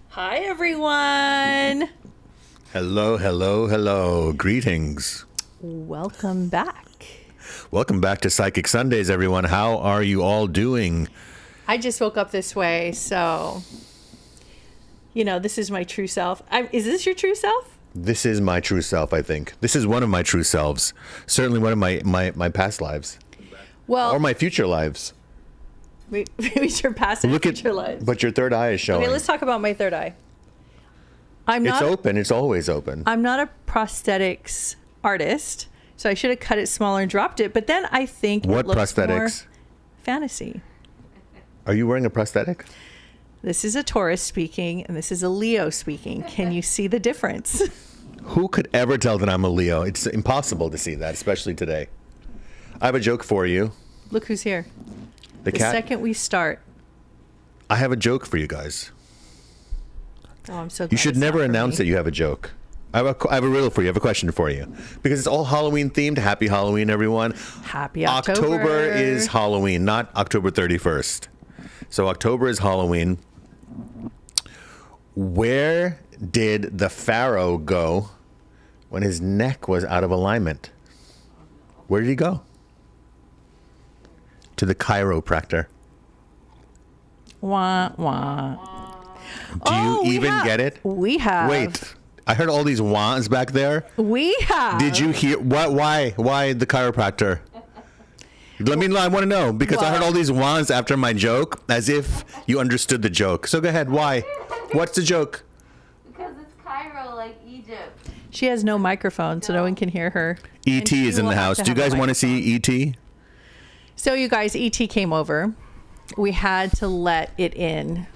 Hi, everyone. Hello, hello, hello. Greetings. Welcome back. Welcome back to Psychic Sundays, everyone. How are you all doing? I just woke up this way, so, you know, this is my true self. Is this your true self? This is my true self, I think. This is one of my true selves. Certainly one of my past lives. Well, or my future lives. Maybe your past and future lives. But your third eye is showing. Okay, let's talk about my third eye. It's open. It's always open. I'm not a prosthetics artist, so I should have cut it smaller and dropped it. But then I think what it looks prosthetics? More fantasy. Are you wearing a prosthetic? This is a Taurus speaking, and this is a Leo speaking. Can you see the difference? Who could ever tell that I'm a Leo? It's impossible to see that, especially today. I have a joke for you. Look who's here. The The cat. second we start. I have a joke for you guys. Oh, I'm so glad You should it's never not for announce me. that you have a joke. I have a riddle for you. I have a question for you. Because it's all Halloween themed. Happy Halloween, everyone. Happy October. October is Halloween, not October 31st. So October is Halloween. Where did the pharaoh go when his neck was out of alignment? Where did he go? To the chiropractor. Wah, wah. Do you even get it? We have. Wait, I heard all these wahs back there. We have. Did you hear what? Why the chiropractor? I want to know because I heard all these wands after my joke, as if you understood the joke. So go ahead. Why? What's the joke? Because it's Cairo, like Egypt. She has no microphone, so no one can hear her. ET And is she in will the have house. to Do you have a guys want to microphone. see ET? So you guys, ET came over. We had to let it in.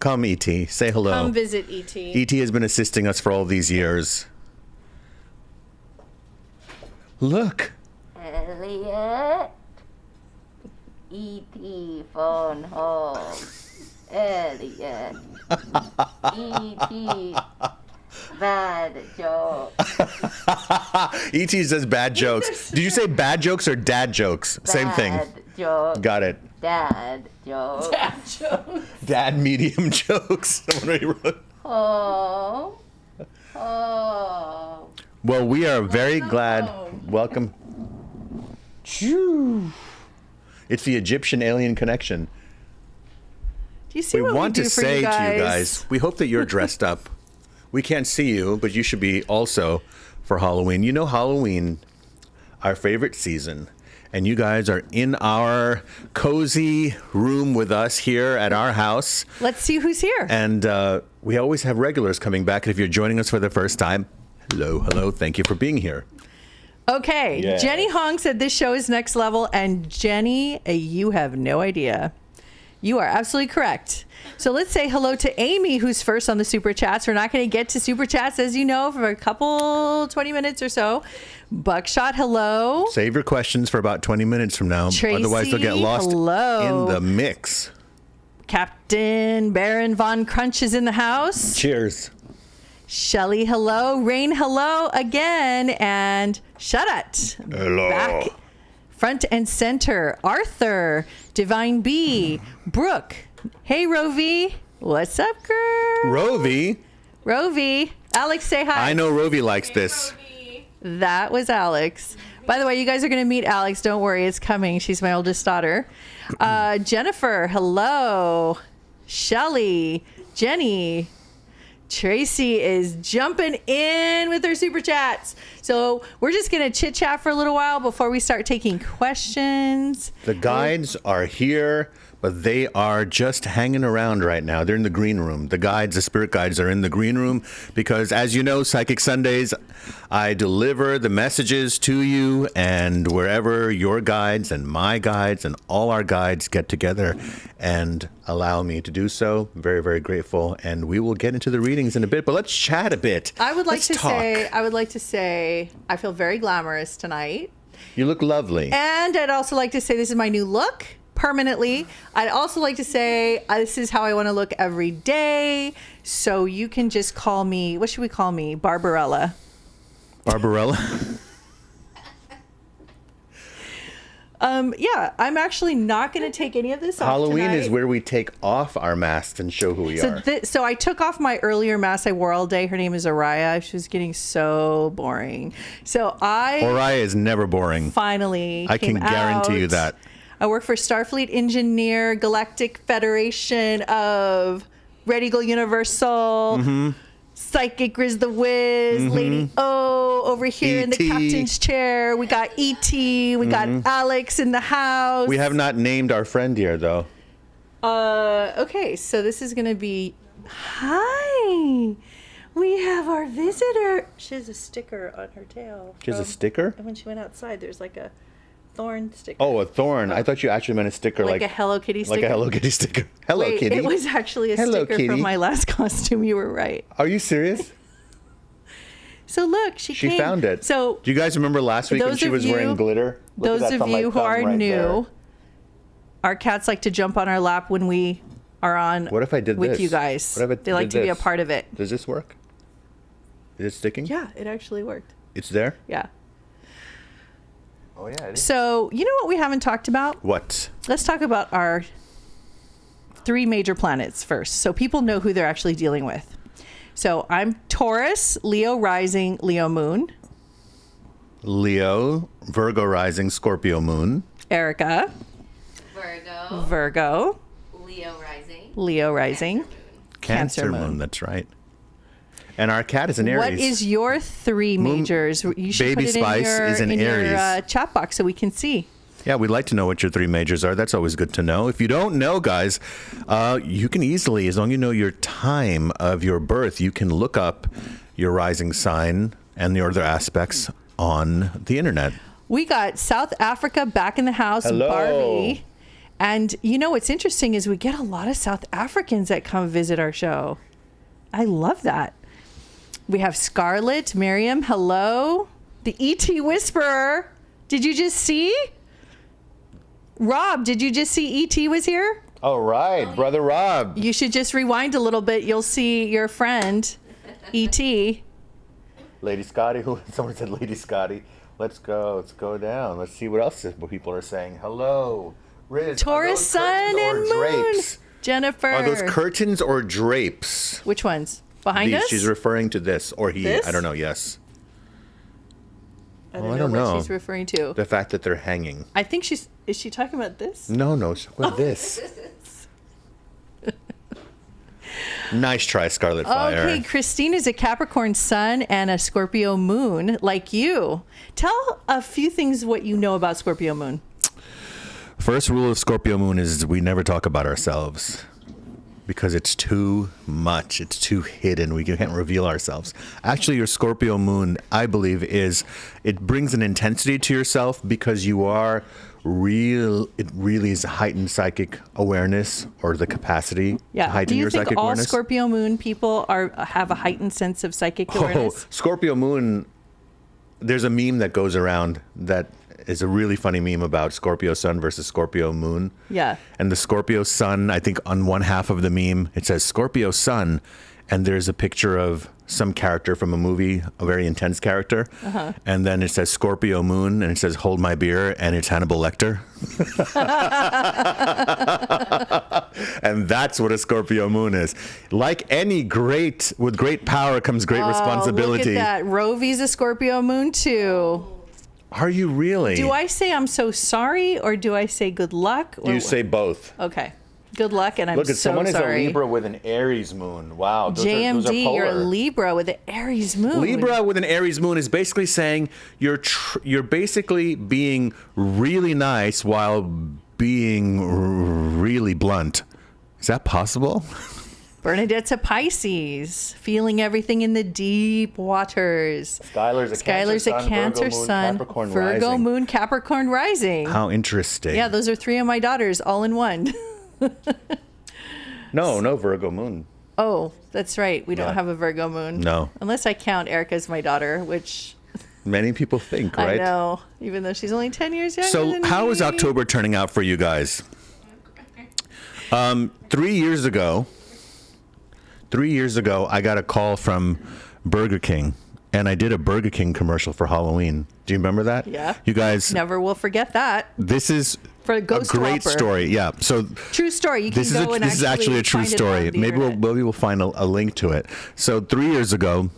Come, ET. Say hello. Come visit ET. ET has been assisting us for all these years. Look. Elliot. E.T. phone home. Elliot. E.T. bad joke. ET says bad jokes. Did you say bad jokes or dad jokes? Same thing. Bad joke. Got it. Dad joke. Dad medium jokes. Someone already wrote. Oh. Oh. Well, we are very glad. Welcome. Phew. It's the Egyptian alien connection. Do you see We what want we to do for say you to guys? you guys, we hope that you're dressed up. We can't see you, but you should be also for Halloween. You know, Halloween, our favorite season, and you guys are in our cozy room with us here at our house. Let's see who's here. And we always have regulars coming back. And if you're joining us for the first time, hello. Thank you for being here. Okay, Yeah. Jenny Hong said this show is next level, and Jenny, you have no idea. You are absolutely correct. So let's say hello to Amy, who's first on the Super Chats. We're not going to get to Super Chats, as you know, for a couple, 20 minutes or so. Buckshot, hello. Save your questions for about 20 minutes from now. Tracy, Otherwise, they'll get lost hello. in the mix. Captain Baron Von Crunch is in the house. Cheers. Shelly, hello. Rain, hello again. And Shut Hello. back front and center. Arthur, Divine B, Brooke. Hey, Rovi. What's up, girl? Rovi. Rovi. Alex, say hi. I know Rovi likes this. That was Alex. By the way, you guys are going to meet Alex. Don't worry, it's coming. She's my oldest daughter. Jennifer, hello. Shelly, Jenny. Tracy is jumping in with her super chats. So we're just going to chit chat for a little while before we start taking questions. The guides are here, but they are just hanging around right now. They're in the green room. The guides, the spirit guides are in the green room because, as you know, Psychic Sundays, I deliver the messages to you, and wherever your guides and my guides and all our guides get together and allow me to do so, I'm very, very grateful. And we will get into the readings in a bit, but let's chat a bit. I would like Let's to say I feel very glamorous tonight. You look lovely. And I'd also like to say this is my new look permanently. I'd also like to say this is how I want to look every day. So you can just call me, what should we call me? Barbarella. Barbarella. Yeah, I'm actually not going to take any of this off Halloween tonight. is where we take off our masks and show who we are. So I took off my earlier mask I wore all day. Her name is Oriah. She was getting so boring. So Oriah is never boring. finally I came can guarantee you out. that. I work for Starfleet Engineer, Galactic Federation of Red Eagle Universal, Mm-hmm. Psychic Riz the Wiz, Lady O over here in the E.T.. captain's chair. We got E.T., we got Alex in the house. Mm-hmm. We have not named our friend here, though. Okay, so this is going to be... Hi! We have our visitor. She has a sticker on her tail. She has a sticker? And when she went outside, there's like a thorn sticker. Oh, a thorn. I thought you actually meant a sticker like a Hello Kitty sticker. Like a Hello Kitty sticker. Hello Wait, Kitty. it was actually a Hello, sticker Kitty. from my last costume. You were right. Are you serious? So look, she She came. found it. So Do you guys remember last week when those she of was you- wearing glitter? Look at those that of from my you who thumb are right new, there. our cats like to jump on our lap when we are on. What if I did with this? you guys? What if I They like did to be a this? part of it. Does this work? Is it sticking? Yeah, it actually worked. It's there? Yeah. Oh, yeah, it is. So you know what we haven't talked about? What? Let's talk about our 3 major planets first, so people know who they're actually dealing with. So I'm Taurus, Leo rising, Leo moon. Leo, Virgo rising, Scorpio moon. Erica, Virgo. Virgo, Leo rising. Leo rising. Cancer moon. That's right. And our cat is an Aries. What is your 3 majors? You should Baby put it Spice in your, is an in Aries. your chat box so we can see. Yeah, we'd like to know what your 3 majors are. That's always good to know. If you don't know, guys, you can easily, as long as you know your time of your birth, you can look up your rising sign and the other aspects on the internet. We got South Africa back in the house, Hello. Barbie. And you know what's interesting is we get a lot of South Africans that come visit our show. I love that. We have Scarlett, Miriam, hello. The E.T. Whisperer. Did you just see? Rob, did you just see E.T. was here? All right, Brother Rob. You should just rewind a little bit. You'll see your friend, E.T. Lady Scotty. Someone said Lady Scotty. Let's go down. Let's see what else people are saying. Hello. Riz, Taurus, Sun, and Moon. Drapes? Jennifer. Are those curtains or drapes? Which ones? Behind us? She's referring to this, or he. This? I don't know. Yes. I I don't don't know what know. she's referring to. The fact that they're hanging. I think is she talking about this? No. What this? Nice try, Scarlet Fire. Okay, Christine is a Capricorn sun and a Scorpio moon, like you. Tell a few things what you know about Scorpio moon. First rule of Scorpio Moon is we never talk about ourselves because it's too much. It's too hidden. We can't reveal ourselves. Actually, your Scorpio Moon, I believe, it brings an intensity to yourself because you are real. It really is heightened psychic awareness or the capacity to Yeah. heighten Do you your think psychic all awareness. Scorpio moon people have a heightened sense of psychic Oh, awareness? Scorpio Moon, there's a meme that goes around that is a really funny meme about Scorpio Sun versus Scorpio Moon. Yeah. And the Scorpio Sun, I think on one half of the meme, it says Scorpio Sun, and there's a picture of some character from a movie, a very intense character. Uh-huh. And then it says Scorpio Moon, and it says Hold My Beer, and it's Hannibal Lecter. And that's what a Scorpio Moon is. Like any with great power comes great responsibility. Look at that. Rovi's a Scorpio moon too. Are you really? Do I say I'm so sorry or do I say good luck? Or You say both. okay. Good luck, and I'm Look, so someone sorry. is a Libra with an Aries moon. Wow. Those JMD, are you're a polar. Libra with an Aries moon. Libra with an Aries moon is basically saying you're basically being really nice while being really blunt. Is that possible? Bernadette's a Pisces, feeling everything in the deep waters. Skylar's a Cancer sun, Virgo moon, Capricorn rising. How interesting. Yeah, those are 3 of my daughters all in one. No Virgo moon. Oh, that's right. We don't Yeah. have a Virgo moon. No. Unless I count Erica as my daughter, which Many people think, right? I know, even though she's only 10 years younger So than how me. is October turning out for you guys? 3 years ago, I got a call from Burger King, and I did a Burger King commercial for Halloween. Do you remember that? Yeah. You guys, Never will forget that. this is For a a ghost great whopper. story. Yeah. So True story. You can this go and is actually a true find it story. on the Maybe internet. we'll find a link to it. So 3 years ago,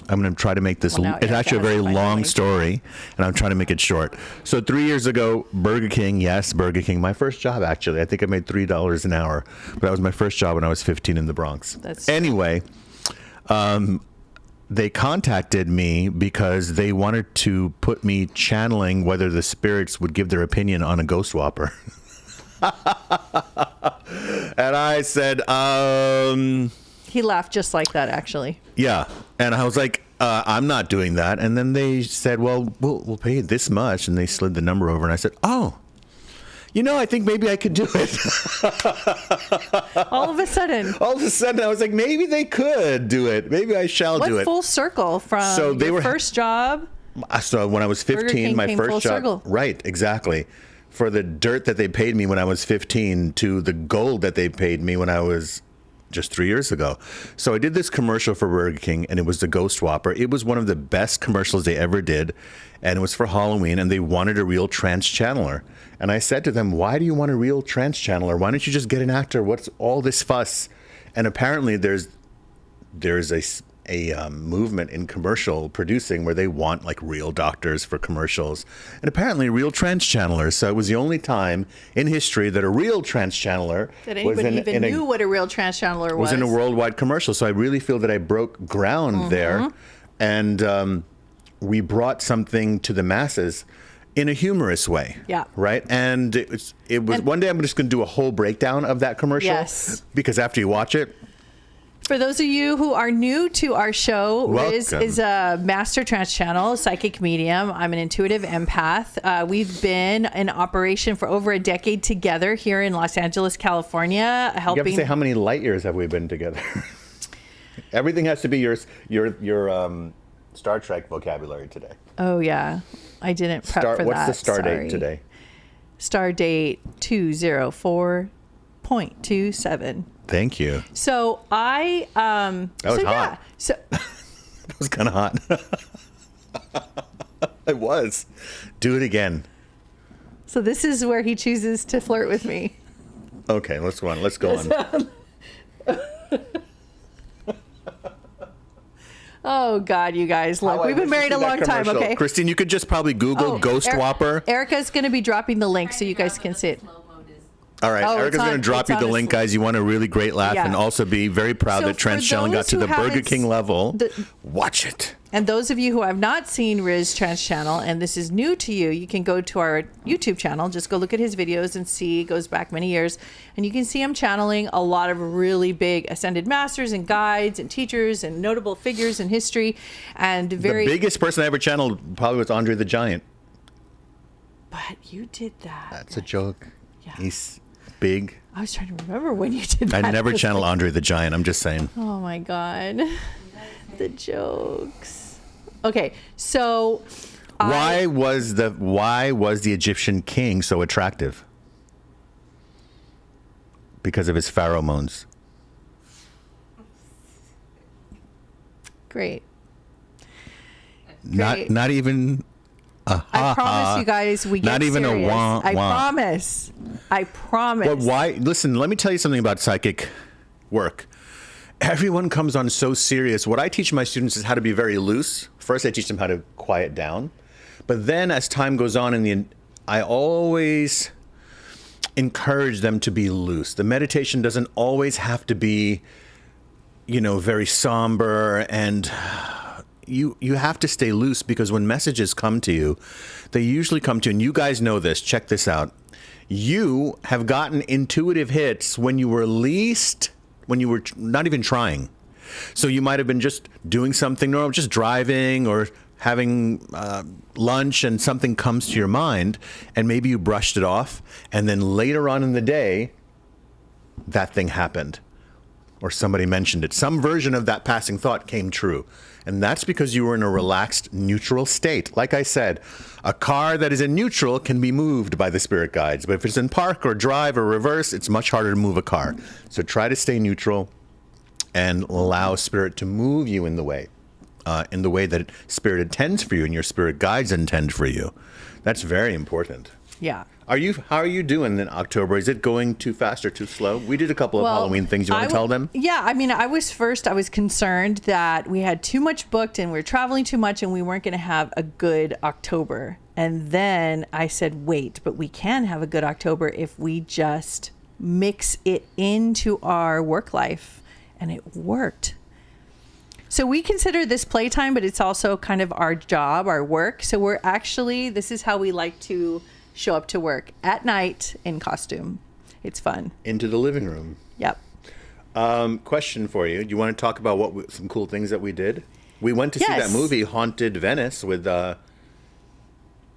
I'm going to try to make this. Well, now It's Erica actually a has very to find the long link. story, and I'm trying to make it short. So 3 years ago, Burger King. Yes, Burger King. My first job, actually. I think I made $3 an hour, but that was my first job when I was 15 in the Bronx. Anyway. They contacted me because they wanted to put me channeling whether the spirits would give their opinion on a ghost whopper. And I said, He laughed just like that, actually. yeah. And I was like, I'm not doing that. And then they said, well, we'll pay you this much. And they slid the number over. And I said, oh, I think maybe I could do it. All of a sudden. All of a sudden, I was like, maybe they could do it. Maybe I shall do it. Full circle from So they your were- first job. So when I was Burger 15, King my came first full job, circle. right, exactly. For the dirt that they paid me when I was 15 to the gold that they paid me when I was just 3 years ago. So I did this commercial for Burger King, and it was the Ghost Whopper. It was one of the best commercials they ever did, and it was for Halloween, and they wanted a real trance channeler. And I said to them, why do you want a real trance channeler? Why don't you just get an actor? What's all this fuss? And apparently there's a movement in commercial producing where they want like real doctors for commercials and apparently real trance channelers. So it was the only time in history that a real trance channeler That anybody even knew what a real trance channeler was. was in a worldwide commercial. So I really feel that I broke ground there, and we brought something to the masses in a humorous way. Yeah. Right. And it was one day I'm just going to do a whole breakdown of that commercial. Yes. Because after you watch it. For those of you who are new to our show, Riz Welcome. is a master trance channel, psychic medium. I'm an intuitive empath. We've been in operation for over a decade together here in Los Angeles, California, You have to helping. say how many light years have we been together? Everything has to be your Star Trek vocabulary today. Oh yeah, I didn't prep for What's that. the star Sorry. date today? Star date 204.27. Thank you. So I That was so hot. yeah. So That was kind of hot. It was. Do it again. so this is where he chooses to flirt with me. Okay, let's go on. Let's go on. Oh God, you guys! Look, Oh, I we've been wish to married see a that long time. commercial. Okay. Christine, you could just probably Google Ghost Whopper. Erica's going to be dropping the link so you guys can see it. All right, Oh, Erica's it's going on- to drop it's you the on link, a- guys. You want a really great laugh Yeah. and also be very proud So that Trance for Channel got those to who the Burger haven't King level. the- Watch it. And those of you who have not seen Riz Trance Channel and this is new to you, you can go to our YouTube channel. Just go look at his videos and see. It goes back many years. And you can see him channeling a lot of really big ascended masters and guides and teachers and notable figures in history. And very. The biggest person I ever channeled probably was Andre the Giant. But you did that. That's a joke. Yeah. He's big. I was trying to remember when you did that. I never channel Andre the Giant. I'm just saying. Oh my God. The jokes. Okay, so Why was the Egyptian king so attractive? Because of his pheromones. Great. Not even I promise you guys we get Not even a serious. wah, I wah. promise. I promise. But why? Listen, let me tell you something about psychic work. Everyone comes on so serious. What I teach my students is how to be very loose. First, I teach them how to quiet down. But then as time goes on, I always encourage them to be loose. The meditation doesn't always have to be, very somber, and you have to stay loose, because when messages come to you, they usually come to you, and you guys know this. Check this out. You have gotten intuitive hits when you were not even trying. So you might have been just doing something normal, just driving or having lunch, and something comes to your mind, and maybe you brushed it off, and then later on in the day, that thing happened, or somebody mentioned it. Some version of that passing thought came true. And that's because you were in a relaxed, neutral state. Like I said, a car that is in neutral can be moved by the spirit guides. But if it's in park or drive or reverse, it's much harder to move a car. So try to stay neutral and allow spirit to move you in the way. in the way that spirit intends for you and your spirit guides intend for you. That's very important. Yeah. How are you doing in October? Is it going too fast or too slow? We did a couple of Halloween things. You want to tell them? Yeah, I mean, I was concerned that we had too much booked and we were traveling too much and we weren't going to have a good October. And then I said, wait, but we can have a good October if we just mix it into our work life. And it worked. So we consider this playtime, but it's also kind of our job, our work. So this is how we like to show up to work at night in costume. It's fun. Into the living room. Yep. Question for you. Do you want to talk about some cool things that we did? We went to see that movie, Haunted Venice, with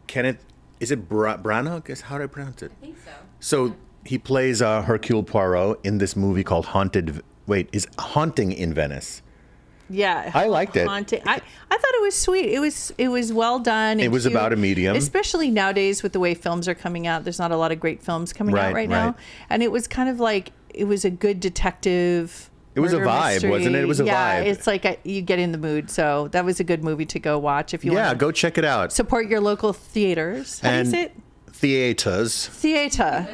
Kenneth, is it Branagh? How do I pronounce it? I think so. So he plays Hercule Poirot in this movie called Haunting in Venice. Yeah, I liked it. Haunting. I thought it was sweet. It was well done. It was cute. about a medium, especially nowadays with the way films are coming out. There's not a lot of great films coming out right now, and it was kind of like it was a good detective. It was a vibe, mystery. wasn't it? It was a vibe. Yeah, it's like you get in the mood. So that was a good movie to go watch if you want. Yeah, go check it out. Support your local theaters. How do you say it? Theaters. Theater.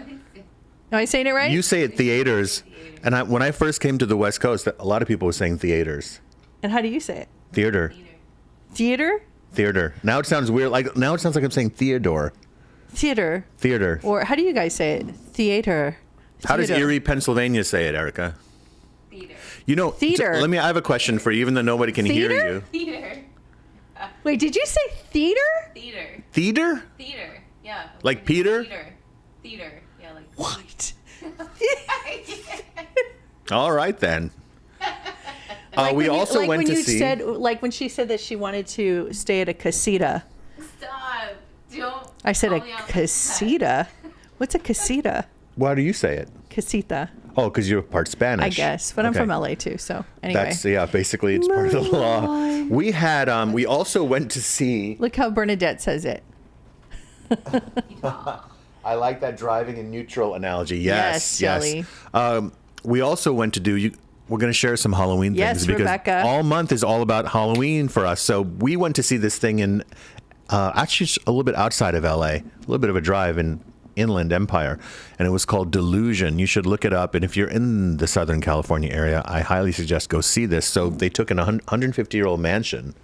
Am I saying it right? You say it theaters. And when I first came to the West Coast, a lot of people were saying theaters. And how do you say it? Theater. Theater? Theater. Now it sounds weird. Now it sounds like I'm saying Theodore. Theater. Theater. Or how do you guys say it? Theater. How does Erie, Pennsylvania say it, Erica? Theater. You know, theater. I have a question for you, even though nobody can hear you. Theater. Wait, did you say theater? Theater. Theater? Theater. Yeah. Like Peter? Theater. Yeah, like. What? All right, then. We also went to see. Like when she said that she wanted to stay at a casita. Stop. Don't. I said a call me out like casita. What's a casita? Why do you say it? Casita. Oh, because you're part Spanish. I guess, but I'm from LA too. So anyway. Basically it's part of the law. We had, we also went to see. Look how Bernadette says it. I like that driving in neutral analogy. Yes, Jelly. We also went to we're going to share some Halloween things because Rebecca. all month is all about Halloween for us. So we went to see this thing in, actually a little bit outside of LA, a little bit of a drive in Inland Empire, and it was called Delusion. You should look it up. And if you're in the Southern California area, I highly suggest go see this. So they took an 150-year-old mansion.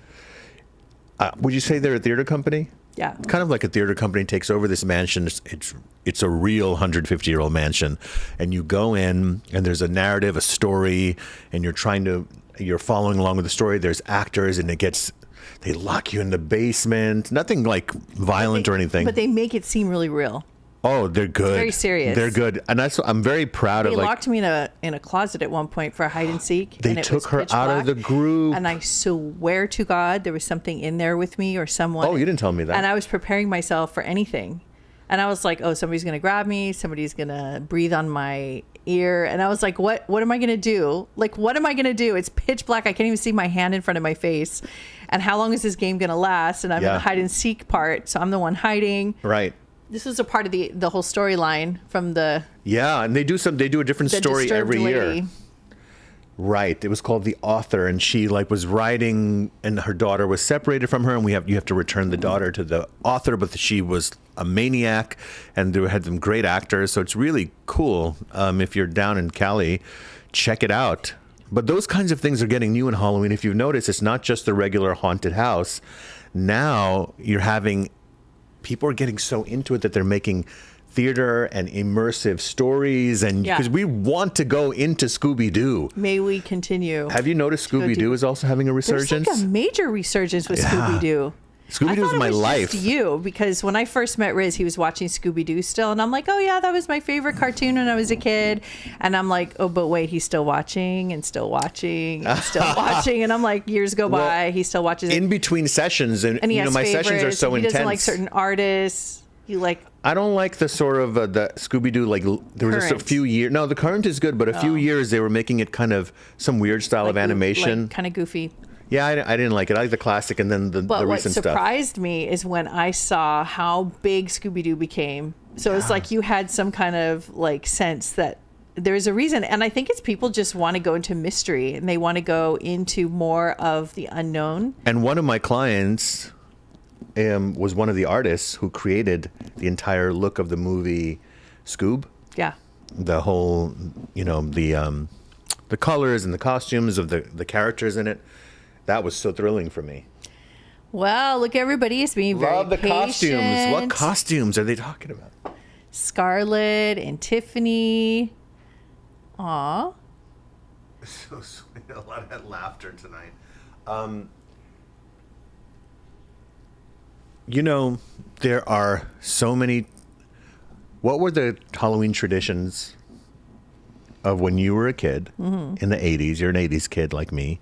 Would you say they're a theater company? Yeah. Kind of like a theater company takes over this mansion. It's a real 150-year-old mansion. And you go in and there's a narrative, a story, and you're following along with the story. There's actors and they lock you in the basement. Nothing like violent or anything. But they make it seem really real. Oh, they're good. Very serious. They're good. And I'm very proud of They locked me in a closet at one point for a hide and seek. They and it took was her pitch out black, of the group. And I swear to God, there was something in there with me or someone. Oh, you didn't tell me that. And I was preparing myself for anything. And I was like, oh, somebody's going to grab me. Somebody's going to breathe on my ear. And I was like, what am I going to do? Like, what am I going to do? It's pitch black. I can't even see my hand in front of my face. And how long is this game going to last? And I'm in the hide and seek part. So I'm the one hiding. Right. This was a part of the whole storyline from the. Yeah. And they do a different story every year. Right. It was called The Author, and she was writing, and her daughter was separated from her, and you have to return the daughter to the author, but she was a maniac, and they had some great actors, so it's really cool. If you're down in Cali, check it out. But those kinds of things are getting new in Halloween. If you've noticed, it's not just the regular haunted house. Now people are getting so into it that they're making theater and immersive stories, and because we want to go into Scooby-Doo. May we continue? Have you noticed Scooby-Doo is also having a resurgence? There's like a major resurgence with Scooby-Doo. Scooby-Doo is my life. Just you, because when I first met Riz, he was watching Scooby-Doo still, and I'm like, oh yeah, that was my favorite cartoon when I was a kid. And I'm like, oh, but wait, he's still watching and still watching and still watching. And I'm like, years go by, he still watches it. In between sessions, and he has my favorites, sessions are so he intense. He doesn't like certain artists. I don't like the sort of the Scooby-Doo, there was a few years. No, the current is good, but a few years they were making it kind of some weird style of animation. Kind of goofy. Yeah, I didn't like it. I like the classic and then the recent stuff. What surprised me is when I saw how big Scooby-Doo became. So it's like you had some kind of sense that there's a reason. And I think it's people just want to go into mystery and they want to go into more of the unknown. And one of my clients was one of the artists who created the entire look of the movie Scoob. Yeah. The whole, the colors and the costumes of the characters in it. That was so thrilling for me. Well, look, everybody is being very Love the patient. costumes. What costumes are they talking about? Scarlett and Tiffany. Aw. So sweet. A lot of that laughter tonight. There are so many. What were the Halloween traditions of when you were a kid in the 80s? You're an 80s kid like me.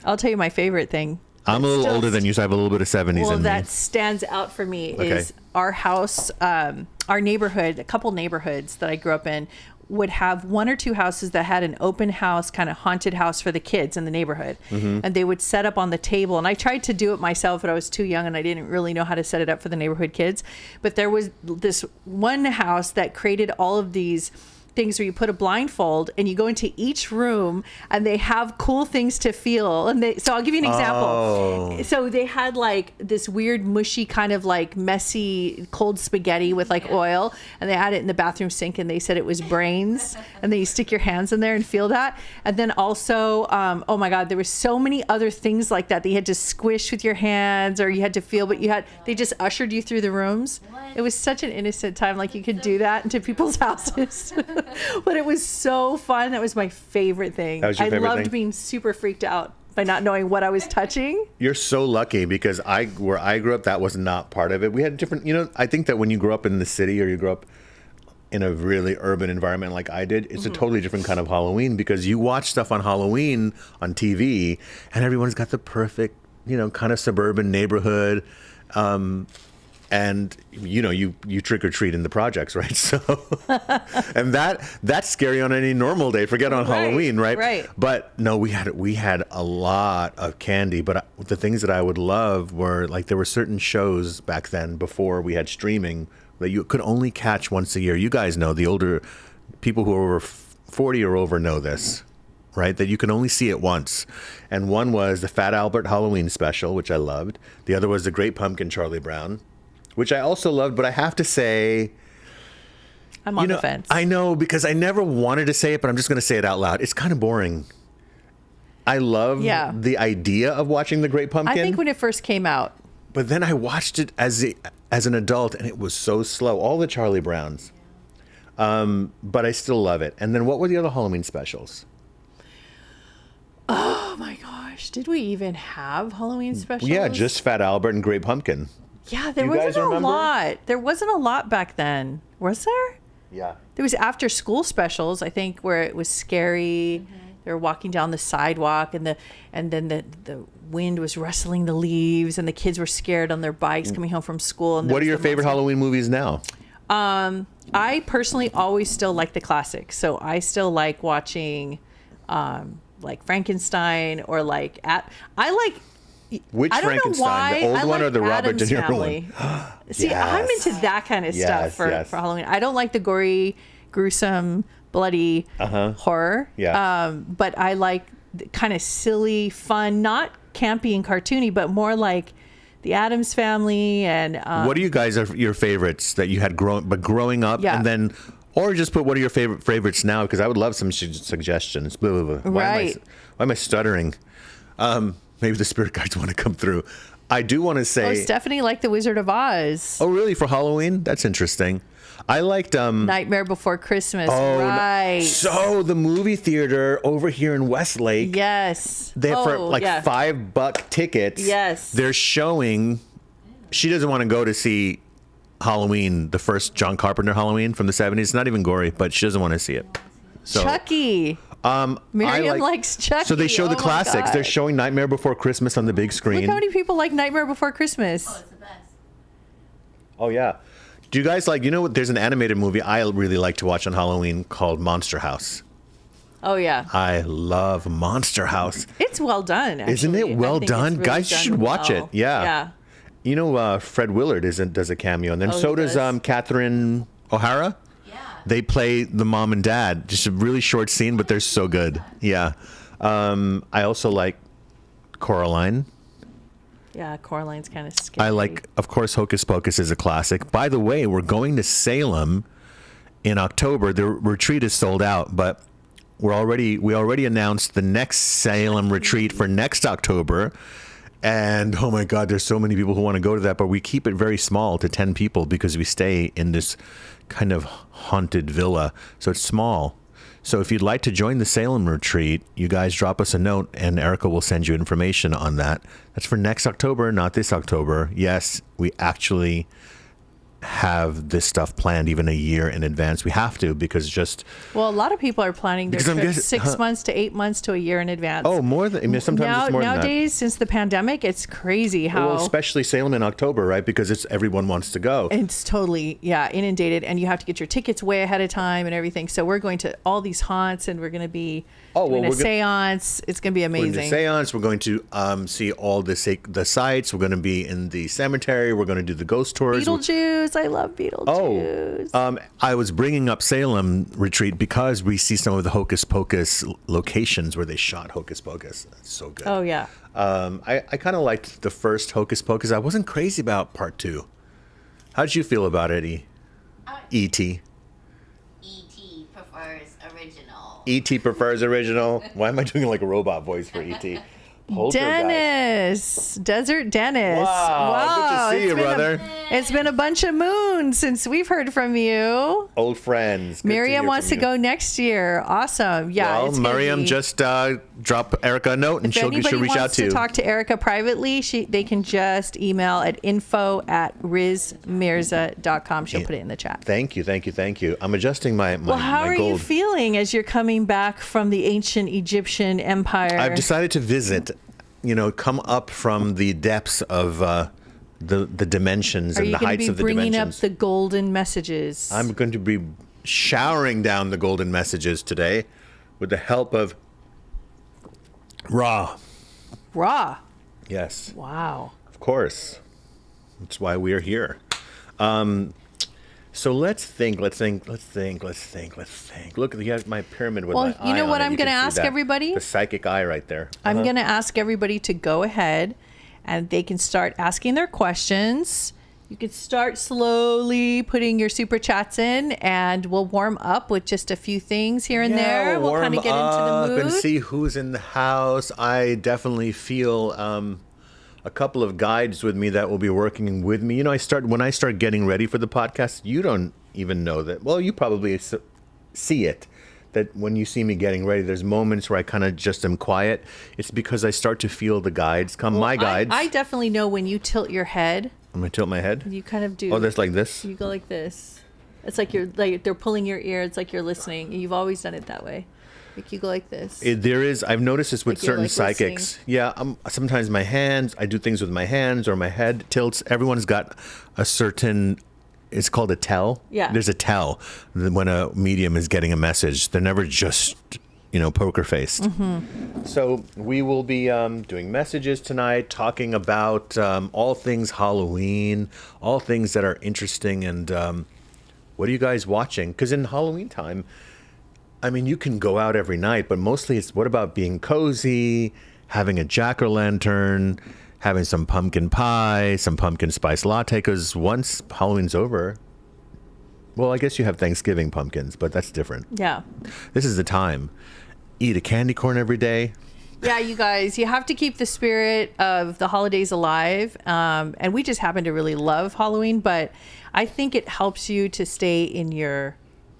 I'll tell you my favorite thing. I'm a little older than you, so I have a little bit of 70s Well, in that me. stands out for me Okay. is our house, our neighborhood, a couple neighborhoods that I grew up in would have one or two houses that had an open house, kind of haunted house for the kids in the neighborhood. And they would set up on the table. And I tried to do it myself, but I was too young and I didn't really know how to set it up for the neighborhood kids. But there was this one house that created all of these things where you put a blindfold and you go into each room and they have cool things to feel. And so I'll give you an example. Oh. So they had like this weird mushy kind of like messy cold spaghetti with like oil, and they had it in the bathroom sink and they said it was brains. And then you stick your hands in there and feel that. And then also, oh my God, there were so many other things like that you had to squish with your hands or you had to feel, but they just ushered you through the rooms. It was such an innocent time. Like you could do that into people's houses. But it was so fun. That was my favorite thing. That was your I favorite loved thing? being super freaked out by not knowing what I was touching. You're so lucky because where I grew up, that was not part of it. We had different, I think that when you grow up in the city or you grow up in a really urban environment like I did, it's a totally different kind of Halloween because you watch stuff on Halloween on TV and everyone's got the perfect, kind of suburban neighborhood. And you trick or treat in the projects, right? So, and that's scary on any normal day. Forget on Halloween, right? Right. But no, we had a lot of candy. But the things that I would love were like there were certain shows back then before we had streaming that you could only catch once a year. You guys know, the older people who are over 40 or over know this, right? That you can only see it once. And one was the Fat Albert Halloween special, which I loved. The other was the Great Pumpkin Charlie Brown, which I also loved, but I have to say, I'm on the fence. I know because I never wanted to say it, but I'm just going to say it out loud. It's kind of boring. I love the idea of watching the Great Pumpkin. I think when it first came out. But then I watched it as an adult, and it was so slow. All the Charlie Browns. But I still love it. And then what were the other Halloween specials? Oh my gosh. Did we even have Halloween specials? Yeah, just Fat Albert and Great Pumpkin. Yeah, there You guys wasn't a remember? lot. There wasn't a lot back then. Was there? Yeah. There was after school specials, I think, where it was scary. They were walking down the sidewalk and then the wind was rustling the leaves and the kids were scared on their bikes coming home from school. And What are your favorite Halloween movies now? I personally always still like the classics. So I still like watching like Frankenstein or like Which I don't know Frankenstein? why. The old I one or like the Robert Addams De Niro Family. one? See, I'm into that kind of stuff for Halloween. I don't like the gory, gruesome, bloody horror. Yeah. But I like kind of silly, fun, not campy and cartoony, but more like the Addams Family and. What are you guys your favorites that you had growing up, Yeah. and then, or just put what are your favorites now? Because I would love some suggestions. Blah, blah, blah. Right. Why am I stuttering? Maybe the spirit guides want to come through. I do want to say. Oh, Stephanie liked The Wizard of Oz. Oh, really? For Halloween? That's interesting. I liked Nightmare Before Christmas. Oh, right. So the movie theater over here in Westlake. Yes. They for like $5 tickets. Yes. They're showing. She doesn't want to go to see Halloween, the first John Carpenter Halloween from the 70s. It's not even gory, but she doesn't want to see it. So Chucky. Miriam likes Chucky. So they show the Oh my classics. God. They're showing Nightmare Before Christmas on the big screen. Look how many people like Nightmare Before Christmas. Oh, it's the best. Oh yeah. Do you guys like? What? There's an animated movie I really like to watch on Halloween called Monster House. Oh yeah. I love Monster House. It's well done. Actually. Isn't it well I think done? it's really Guys, you done should watch well. it. Yeah. Yeah. You know, Fred Willard does a cameo, and then Oh, so he does does? Catherine O'Hara. Yeah. They play the mom and dad. Just a really short scene, but they're so good. Yeah. I also like Coraline. Yeah, Coraline's kind of scary. I like, of course, Hocus Pocus is a classic. By the way, we're going to Salem in October. The retreat is sold out, but we already announced the next Salem retreat for next October. And oh my God, there's so many people who want to go to that, but we keep it very small to 10 people because we stay in this kind of haunted villa. So it's small. So if you'd like to join the Salem retreat, you guys drop us a note and Erica will send you information on that. That's for next October, not this October. Yes, we actually have this stuff planned even a year in advance. We have to because well, a lot of people are planning their Because I'm trips guessing- 6 months to 8 months to a year in advance. oh, more than, I mean, sometimes it's more than that. Nowadays, since the pandemic, it's crazy how Well, especially Salem in October, right? Because it's everyone wants to go. it's totally inundated, and you have to get your tickets way ahead of time and everything. So we're going to all these haunts, and we're going to be doing a we're seance. It's going to be We're going to amazing. seance. We're going to see all the sites. We're going to be in the cemetery. We're going to do the ghost tours. Beetlejuice, I love Beetlejuice. I was bringing up Salem retreat because we see some of the Hocus Pocus locations where they shot Hocus Pocus. That's so good. Oh yeah. I kind of liked the first Hocus Pocus. I wasn't crazy about part 2. How did you feel about it, E.T.? E.T. prefers original. E.T. prefers original. Why am I doing like a robot voice for E.T.? Dennis, Desert Dennis. Wow, good to see it's you, been brother. It's been a bunch of moons since we've heard from you. Old friends. Good Miriam hear wants from to you. go next year. Awesome. Yeah. Well, it's gonna Miriam, be- just drop Erica a note and if she'll anybody reach wants out to you. talk to Erica privately, they can just email at info@rizmirza.com. She'll put it in the chat. Thank you. I'm adjusting my Well, how my are gold. you feeling as you're coming back from the ancient Egyptian empire? I've decided to visit, come up from the depths of the dimensions Are and you the going to heights be of the bringing up dimensions. the golden messages? I'm going to be showering down the golden messages today with the help of Ra. Raw. Yes, Wow. of course. That's why we're here. So let's think. Look, you have my pyramid with Well, my you eye know on what it. I'm You going to can see ask that. everybody? The psychic eye right there. I'm going to ask everybody to go ahead and they can start asking their questions. You can start slowly putting your super chats in and we'll warm up with just a few things here and there. We'll warm kind of get into up the mood. and see who's in the house. I definitely feel a couple of guides with me that will be working with me. When I start getting ready for the podcast, you don't even know that. Well, you probably see it. That when you see me getting ready, there's moments where I kind of just am quiet. It's because I start to feel the guides come. My guides. I definitely know when you tilt your head, I'm gonna tilt my head. you kind of do. Oh, that's like this. You go like this. It's like they're pulling your ear. It's like you're listening. You've always done it that way. Like you go like this. I've noticed this with Like you're, certain like, psychics. Yeah, sometimes my hands, I do things with my hands or my head tilts. Everyone's got a certain, it's called a tell. Yeah. There's a tell when a medium is getting a message. They're never just, poker faced. Mm-hmm. So we will be doing messages tonight, talking about all things Halloween, all things that are interesting. And what are you guys watching? Because in Halloween time, you can go out every night, but mostly it's what about being cozy, having a jack-o'-lantern, having some pumpkin pie, some pumpkin spice latte, because once Halloween's over, well, I guess you have Thanksgiving pumpkins, but that's different. Yeah. This is the time. Eat a candy corn every day. Yeah, you guys, you have to keep the spirit of the holidays alive. And we just happen to really love Halloween, but I think it helps you to stay in your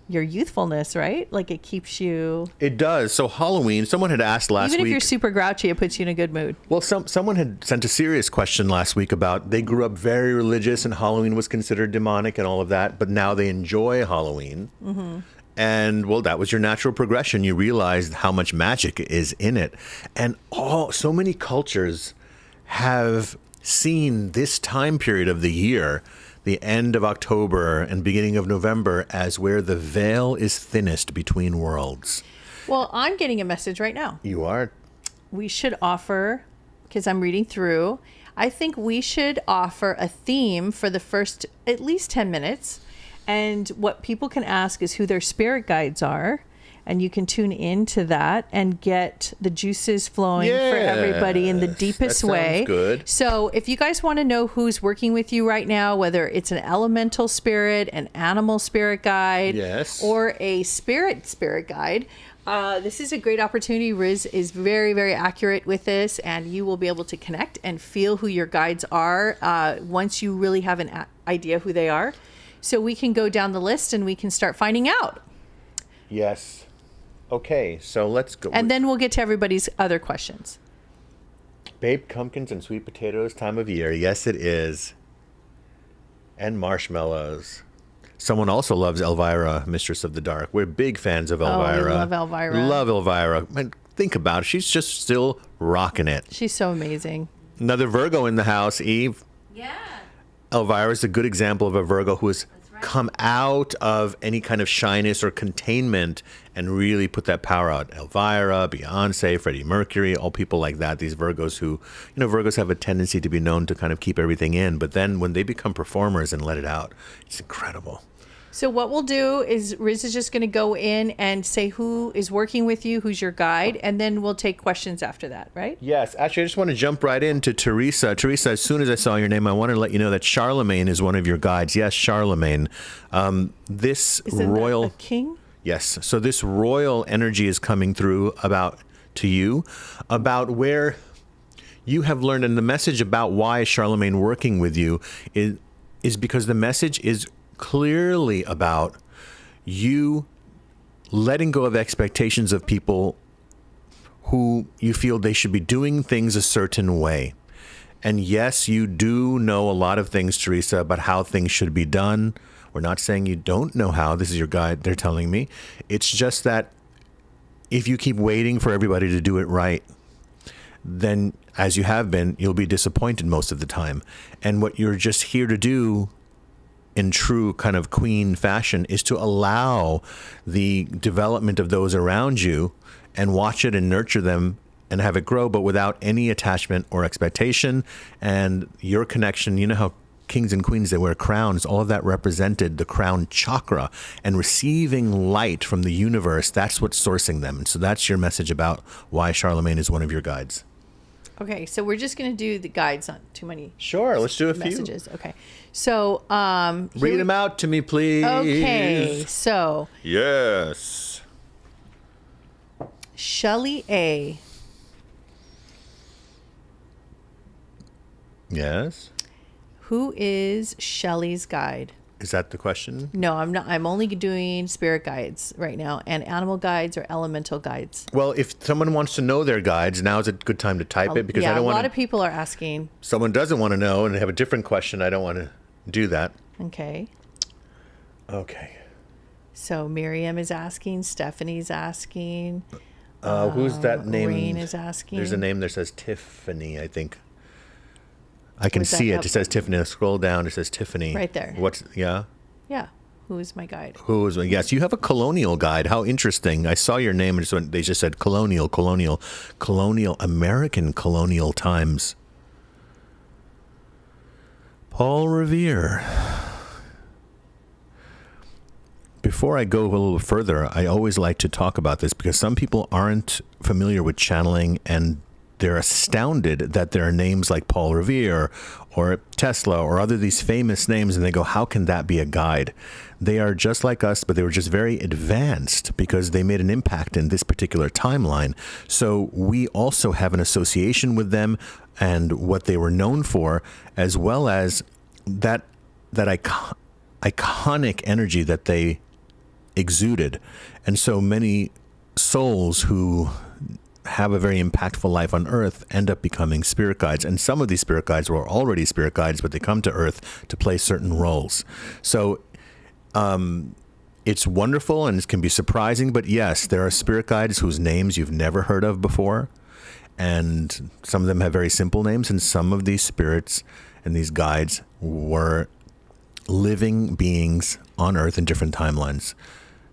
youthfulness, right? Like it keeps you. It does. So Halloween, someone had asked last Even if week. you're super grouchy, it puts you in a good mood. Well, someone had sent a serious question last week about they grew up very religious and Halloween was considered demonic and all of that, but now they enjoy Halloween. Mm-hmm. And well, that was your natural progression. You realized how much magic is in it. And so many cultures have seen this time period of the year, the end of October and beginning of November, as where the veil is thinnest between worlds. Well, I'm getting a message right now. You are. We should offer, because I'm reading through, I think we should offer a theme for the first at least 10 minutes. And what people can ask is who their spirit guides are. And you can tune into that and get the juices flowing for everybody in the deepest way. Good. So if you guys want to know who's working with you right now, whether it's an elemental spirit, an animal spirit guide, or a spirit guide, this is a great opportunity. Riz is very, very accurate with this, and you will be able to connect and feel who your guides are once you really have an idea who they are. So we can go down the list and we can start finding out. Yes. Okay, so let's go. And then we'll get to everybody's other questions. Baked pumpkins and sweet potatoes time of year. Yes, it is. And marshmallows. Someone also loves Elvira, Mistress of the Dark. We're big fans of Elvira. Oh, I love Elvira. Love Elvira. And think about it. She's just still rocking it. She's so amazing. Another Virgo in the house, Eve. Yeah. Elvira is a good example of a Virgo who has come out of any kind of shyness or containment and really put that power out. Elvira, Beyonce, Freddie Mercury, all people like that. These Virgos who, Virgos have a tendency to be known to kind of keep everything in. But then when they become performers and let it out, it's incredible. So what we'll do is Riz is just going to go in and say who is working with you, who's your guide, and then we'll take questions after that, right? Yes. Actually, I just want to jump right into Teresa. Teresa, as soon as I saw your name, I wanted to let you know that Charlemagne is one of your guides. Yes, Charlemagne. This Isn't royal... that a king? Yes. So this royal energy is coming through to you about where you have learned, and the message about why Charlemagne working with you is because the message is clearly about you letting go of expectations of people who you feel they should be doing things a certain way. And yes, you do know a lot of things, Teresa, about how things should be done. We're not saying you don't know how. This is your guide, they're telling me. It's just that if you keep waiting for everybody to do it right, then as you have been, you'll be disappointed most of the time. And what you're just here to do in true kind of queen fashion is to allow the development of those around you and watch it and nurture them and have it grow, but without any attachment or expectation. And your connection, you know how kings and queens, they wear crowns, all of that represented the crown chakra and receiving light from the universe. That's what's sourcing them. And so that's your message about why Charlemagne is one of your guides. Okay, so we're just going to do the guides, not too many. Sure, let's do a messages. Okay, so read them out to me, please. Okay, so yes, Shelly A. Yes. Who is Shelly's guide? Is that the question? No, I'm not. I'm only doing spirit guides right now, and animal guides or elemental guides. Well, if someone wants to know their guides, now is a good time to type it, because I don't want a lot of people are asking. Someone doesn't want to know and they have a different question. I don't want to do that. Okay. Okay. So Miriam is asking. Stephanie's asking. Who's that name? Rain is asking. There's a name that says Tiffany, I think. I can Was that see it. up? It says Tiffany. I scroll down. It says Tiffany. Right there. Yeah? Yeah. Who is my guide? Yes, you have a colonial guide. How interesting. I saw your name and they just said colonial, American colonial times. Paul Revere. Before I go a little further, I always like to talk about this because some people aren't familiar with channeling and they're astounded that there are names like Paul Revere or Tesla or other these famous names, and they go, how can that be a guide? They are just like us, but they were just very advanced because they made an impact in this particular timeline. So we also have an association with them and what they were known for, as well as that iconic energy that they exuded. And so many souls who have a very impactful life on Earth end up becoming spirit guides. And some of these spirit guides were already spirit guides, but they come to Earth to play certain roles. So it's wonderful and it can be surprising, but yes, there are spirit guides whose names you've never heard of before. And some of them have very simple names, and some of these spirits and these guides were living beings on Earth in different timelines.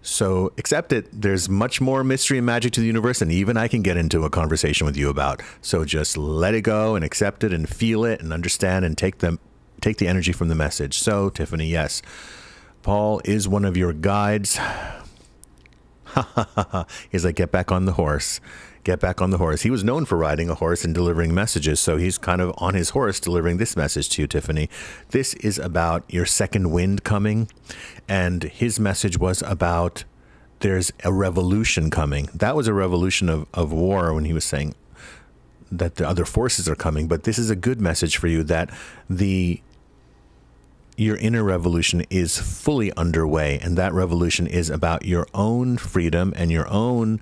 So accept it. There's much more mystery and magic to the universe than even I can get into a conversation with you about. So just let it go and accept it and feel it and understand and take the energy from the message. So Tiffany, yes. Paul is one of your guides. He's like, get back on the horse. Get back on the horse. He was known for riding a horse and delivering messages, so he's kind of on his horse delivering this message to you, Tiffany. This is about your second wind coming, and his message was about there's a revolution coming. That was a revolution of war when he was saying that the other forces are coming, but this is a good message for you that your inner revolution is fully underway, and that revolution is about your own freedom and your own,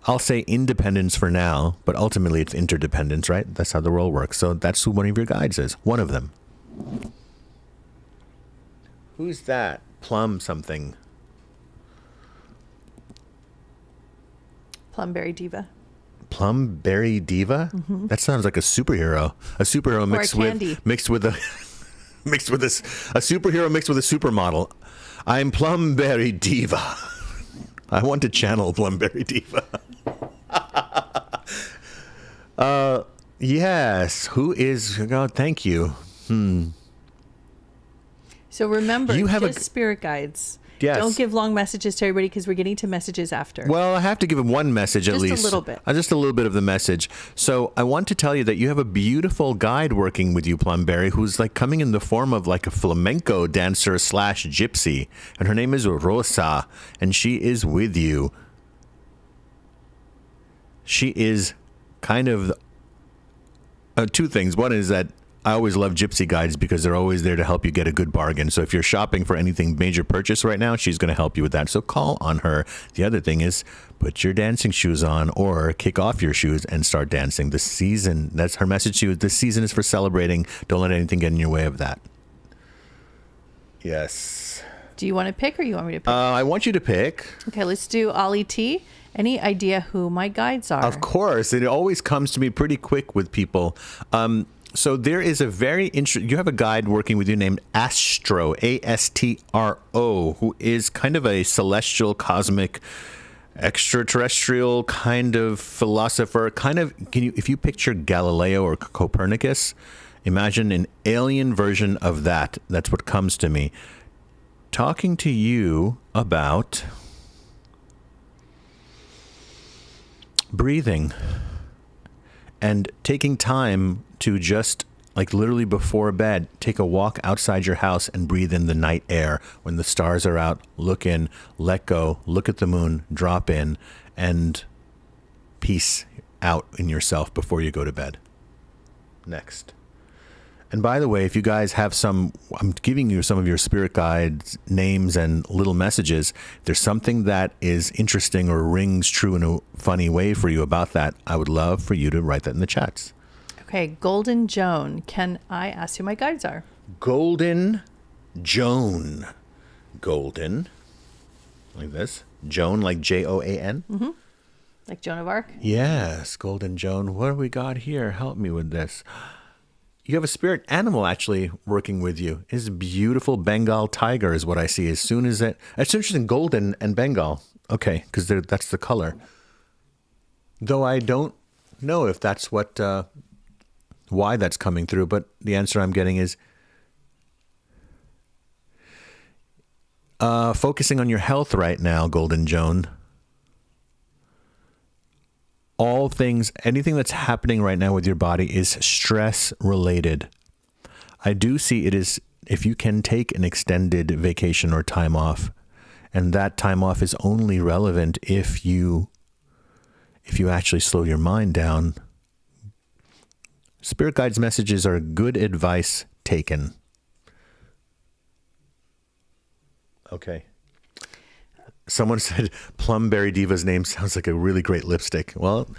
I'll say independence for now, but ultimately it's interdependence, right? That's how the world works. So that's who one of your guides is. One of them. Who's that? Plum something. Plumberry Diva. Plumberry Diva? Mm-hmm. That sounds like a superhero. A superhero mixed with a superhero mixed with a supermodel. I'm Plumberry Diva. I want to channel Plumberry Diva. Yes. Who is? God, thank you. So remember, You have just spirit guides. Yes. Don't give long messages to everybody because we're getting to messages after. Well, I have to give him one message at least. Just a little bit. Just a little bit of the message. So I want to tell you that you have a beautiful guide working with you, Plumberry, who's like coming in the form of like a flamenco dancer / gypsy. And her name is Rosa, and she is with you. She is kind of two things. One is that I always love gypsy guides because they're always there to help you get a good bargain. So if you're shopping for anything major purchase right now, she's going to help you with that. So call on her. The other thing is put your dancing shoes on or kick off your shoes and start dancing. The season, that's her message to you. This season is for celebrating. Don't let anything get in your way of that. Yes. Do you want to pick or you want me to pick? I want you to pick. Okay, let's do Ollie T. Any idea who my guides are? Of course. It always comes to me pretty quick with people. So there is a very interesting, you have a guide working with you named Astro, A-S-T-R-O, who is kind of a celestial, cosmic, extraterrestrial kind of philosopher. Kind of, if you picture Galileo or Copernicus, imagine an alien version of that. That's what comes to me. Talking to you about breathing and taking time to just, like literally before bed, take a walk outside your house and breathe in the night air. When the stars are out, look in, let go, look at the moon, drop in, and peace out in yourself before you go to bed. Next. And by the way, if you guys have I'm giving you some of your spirit guides' names and little messages. If there's something that is interesting or rings true in a funny way for you about that, I would love for you to write that in the chats. Okay, Golden Joan. Can I ask who my guides are? Golden Joan. Golden. Like this. Joan, like Joan? Mm-hmm. Like Joan of Arc? Yes, Golden Joan. What do we got here? Help me with this. You have a spirit animal actually working with you. It's a beautiful Bengal tiger is what I see. As soon as it's interesting, golden and Bengal. Okay, because that's the color. Though I don't know if that's why that's coming through, but the answer I'm getting is focusing on your health right now, Golden Joan. All things, anything that's happening right now with your body is stress related. I do see it is, if you can take an extended vacation or time off, and that time off is only relevant if you actually slow your mind down. Spirit guides' messages are good advice taken. Okay. Someone said Plumberry Diva's name sounds like a really great lipstick. Well,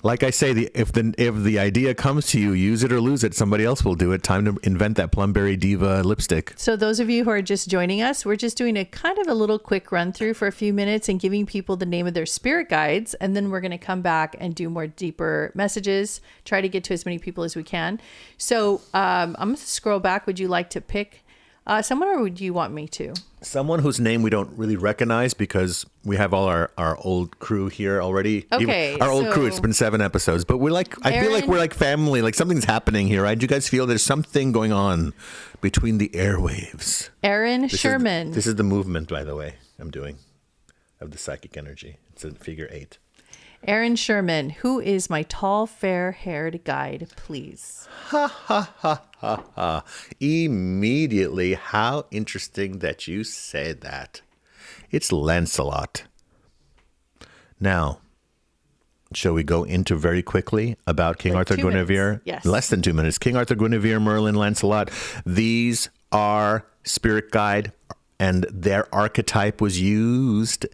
like I say, if the idea comes to you, use it or lose it. Somebody else will do it. Time to invent that Plumberry Diva lipstick. So those of you who are just joining us, we're just doing a kind of a little quick run through for a few minutes and giving people the name of their spirit guides. And then we're going to come back and do more deeper messages, try to get to as many people as we can. So I'm going to scroll back. Would you like to pick Someone, or would you want me to? Someone whose name we don't really recognize because we have all our old crew here already. Okay, Our old so- crew, it's been 7 episodes, but we're like, I feel like Aaron- we're like family, like something's happening here, right? Do you guys feel there's something going on between the airwaves? Aaron Sherman. This is the movement, by the way, I'm doing of the psychic energy. It's a figure 8. Aaron Sherman, who is my tall, fair-haired guide, please? Immediately, how interesting that you said that. It's Lancelot. Now, shall we go into very quickly about King Like Arthur 2 minutes. Guinevere? Yes. Less than 2 minutes. King Arthur Guinevere, Merlin, Lancelot. These are spirit guide, and their archetype was used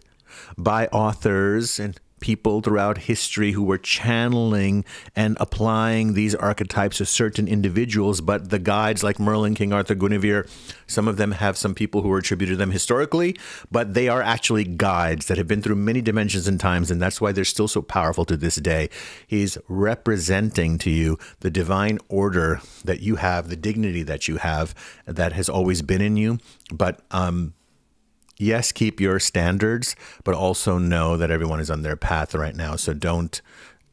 by authors and people throughout history who were channeling and applying these archetypes to certain individuals. But the guides like Merlin, King Arthur, Guinevere, some of them have some people who were attributed to them historically, but they are actually guides that have been through many dimensions and times, and that's why they're still so powerful to this day. He's representing to you the divine order that you have, the dignity that you have, that has always been in you. But yes, keep your standards, but also know that everyone is on their path right now. So don't,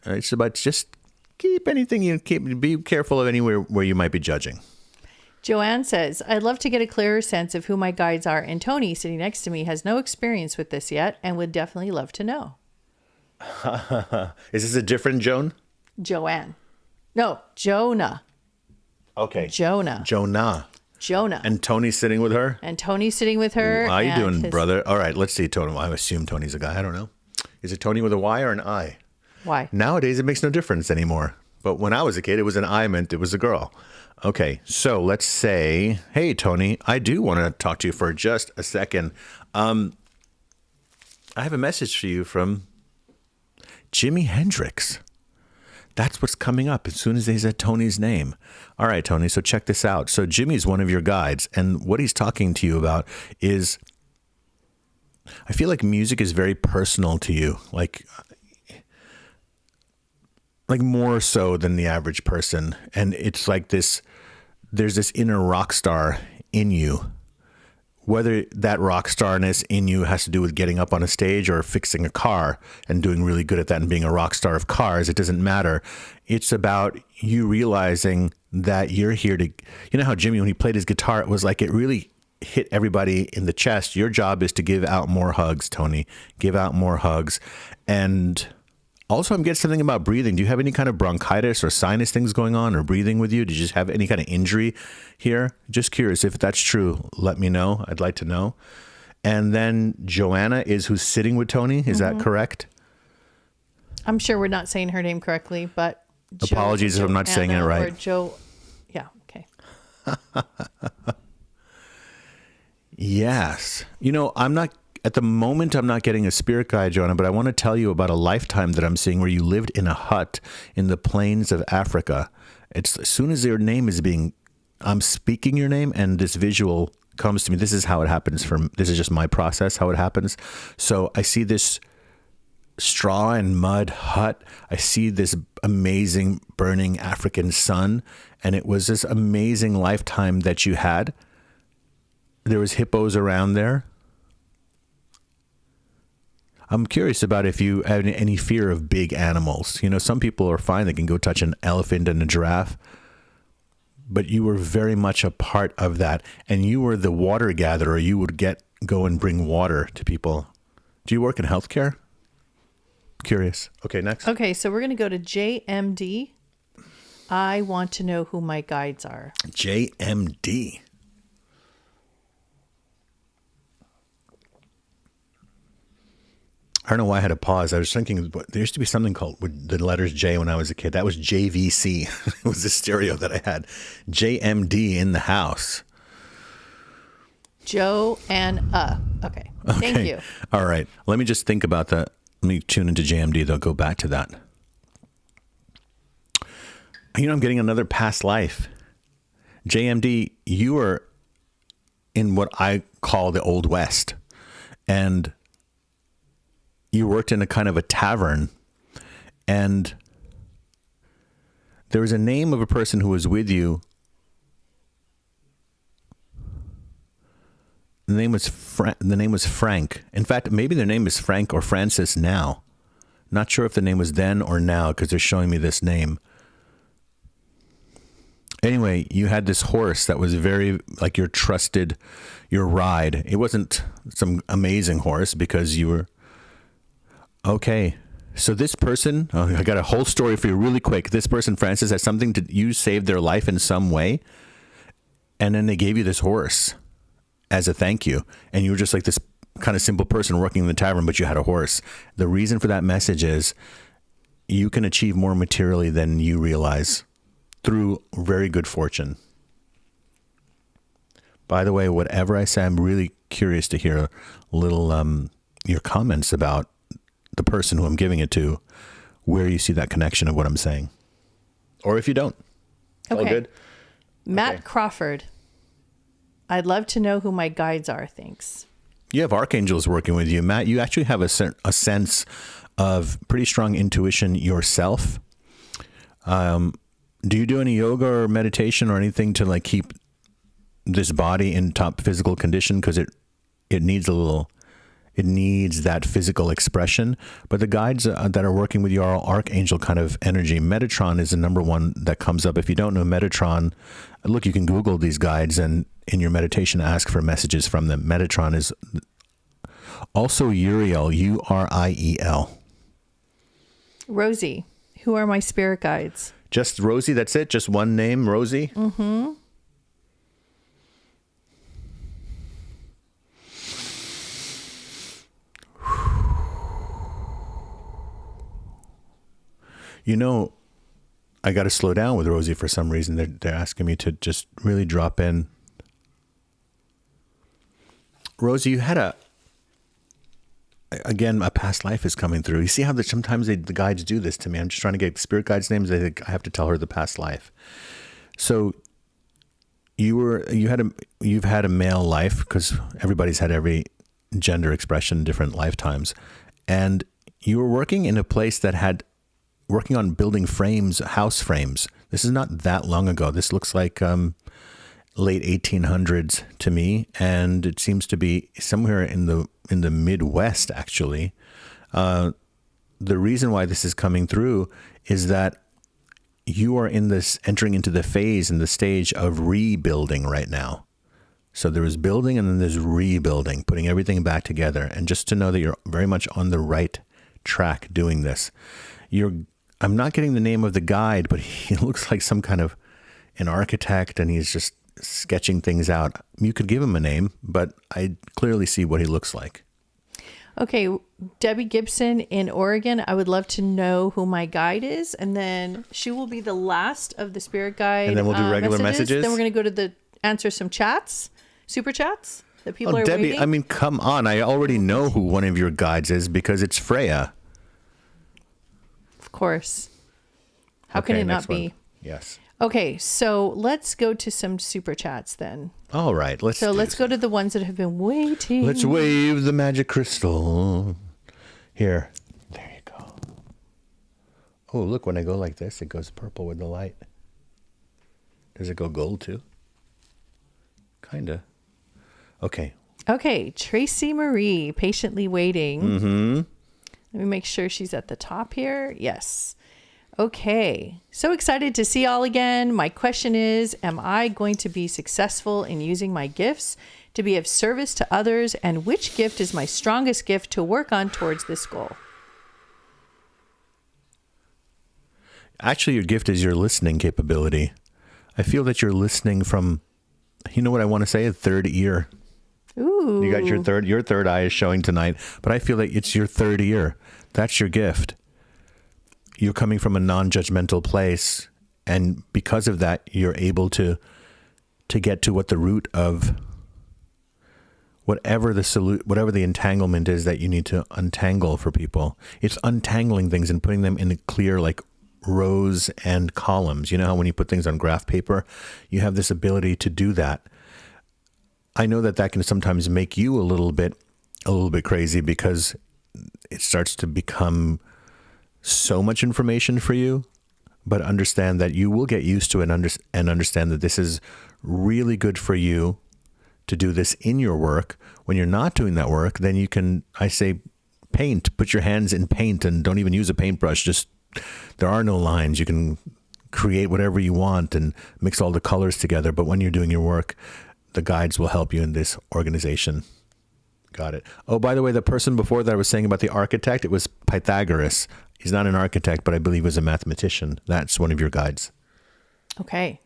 it's about just keep anything you keep, be careful of anywhere where you might be judging. Joanne says, I'd love to get a clearer sense of who my guides are. And Tony, sitting next to me, has no experience with this yet and would definitely love to know. Is this a different Joan? Joanne. No, Jonah. Okay. Jonah. Jonah. Jonah. And Tony's sitting with her? And Tony's sitting with her. How you and doing, his- brother? All right, let's see, Tony. I assume Tony's a guy. I don't know. Is it Tony with a Y or an I? Why? Nowadays, it makes no difference anymore. But when I was a kid, it was an I meant it was a girl. Okay, so let's say, hey, Tony, I do want to talk to you for just a second. I have a message for you from Jimi Hendrix. That's what's coming up as soon as they said Tony's name. All right, Tony, so check this out. So Jimmy's one of your guides, and what he's talking to you about is, I feel like music is very personal to you, like more so than the average person. And it's like this, there's this inner rock star in you. Whether that rock starness in you has to do with getting up on a stage or fixing a car and doing really good at that and being a rock star of cars, it doesn't matter. It's about you realizing that you're here to, you know how Jimmy, when he played his guitar, it was like it really hit everybody in the chest. Your job is to give out more hugs, Tony. Give out more hugs. And also, I'm getting something about breathing. Do you have any kind of bronchitis or sinus things going on or breathing with you? Did you just have any kind of injury here? Just curious. If that's true, let me know. I'd like to know. And then Joanna is who's sitting with Tony. Is that correct? I'm sure we're not saying her name correctly, but Apologies if I'm not saying it Joanna right. Or Joe. Yeah. Okay. Yes. You know, at the moment, I'm not getting a spirit guide, Joanna, but I want to tell you about a lifetime that I'm seeing where you lived in a hut in the plains of Africa. It's as soon as your name is I'm speaking your name and this visual comes to me. This is how it happens this is just my process, how it happens. So I see this straw and mud hut. I see this amazing burning African sun. And it was this amazing lifetime that you had. There was hippos around there. I'm curious about if you have any fear of big animals. You know, some people are fine. They can go touch an elephant and a giraffe. But you were very much a part of that. And you were the water gatherer. You would go and bring water to people. Do you work in healthcare? Curious. Okay, next. Okay, so we're going to go to JMD. I want to know who my guides are. JMD. I don't know why I had to pause. I was thinking, there used to be something called with the letters J when I was a kid. That was JVC. It was the stereo that I had. JMD in the house. Joe and Okay. Thank you. All right. Let me just think about that. Let me tune into JMD. They'll go back to that. You know, I'm getting another past life. JMD, you were in what I call the Old West. And you worked in a kind of a tavern, and there was a name of a person who was with you The name was Frank. In fact, maybe their name is Frank or Francis now. Not sure if the name was then or now because they're showing me this name. Anyway, you had this horse that was very like your ride. It wasn't some amazing horse because you were okay. So this person, I got a whole story for you really quick. This person, Francis, has something to, you saved their life in some way. And then they gave you this horse as a thank you. And you were just like this kind of simple person working in the tavern, but you had a horse. The reason for that message is you can achieve more materially than you realize through very good fortune. By the way, whatever I say, I'm really curious to hear a little your comments about the person who I'm giving it to, where you see that connection of what I'm saying. Or if you don't. Okay. All good? Matt Okay. Crawford. I'd love to know who my guides are. Thanks. You have archangels working with you. Matt, you actually have a sense of pretty strong intuition yourself. Do you do any yoga or meditation or anything to like keep this body in top physical condition? Because it needs that physical expression. But the guides that are working with you are archangel kind of energy. Metatron is the number one that comes up. If you don't know Metatron, look, you can Google these guides and in your meditation ask for messages from them. Metatron is also Uriel, Uriel. Rosie, who are my spirit guides? Just Rosie, that's it? Just one name, Rosie? Mm-hmm. You know, I got to slow down with Rosie for some reason. They're asking me to just really drop in. Rosie, you had a past life is coming through. You see how sometimes the guides do this to me. I'm just trying to get spirit guides' names. I think I have to tell her the past life. So you've had a male life because everybody's had every gender expression in different lifetimes. And you were working in a place that had working on building frames, house frames. This is not that long ago. This looks like late 1800s to me, and it seems to be somewhere in the Midwest, actually. The reason why this is coming through is that you are entering into the phase and the stage of rebuilding right now. So there is building and then there's rebuilding, putting everything back together. And just to know that you're very much on the right track doing this. I'm not getting the name of the guide, but he looks like some kind of an architect and he's just sketching things out. You could give him a name, but I clearly see what he looks like. Okay, Debbie Gibson in Oregon. I would love to know who my guide is, and then she will be the last of the spirit guide. And then we'll do regular messages. Then we're going to go to answer some chats, super chats that people are Debbie, waiting. I mean, come on. I already know who one of your guides is because it's Freya. Of course. How can it not be? One. Yes. Okay, so let's go to some super chats then. All right, let's go to the ones that have been waiting. Let's wave the magic crystal. Here. There you go. Oh, look, when I go like this, it goes purple with the light. Does it go gold too? Kinda. Okay. Okay, Tracy Marie, patiently waiting. Mm-hmm. Let me make sure she's at the top here. Yes. Okay. So excited to see y'all again. My question is, am I going to be successful in using my gifts to be of service to others? And which gift is my strongest gift to work on towards this goal? Actually, your gift is your listening capability. I feel that you're listening from, you know what I want to say, a third ear. Ooh. You got your third eye is showing tonight, but I feel that it's your third ear. That's your gift. You're coming from a non-judgmental place, and because of that, you're able to get to what the root of whatever the entanglement is that you need to untangle for people. It's untangling things and putting them in a clear, like rows and columns. You know how when you put things on graph paper, you have this ability to do that. I know that can sometimes make you a little bit crazy because it starts to become so much information for you, but understand that you will get used to it and understand that this is really good for you to do this in your work. When you're not doing that work, then you can, I say, paint. Put your hands in paint and don't even use a paintbrush. Just, there are no lines. You can create whatever you want and mix all the colors together. But when you're doing your work, the guides will help you in this organization. Got it. Oh, by the way, the person before that I was saying about the architect, it was Pythagoras. He's not an architect, but I believe was a mathematician. That's one of your guides. Okay.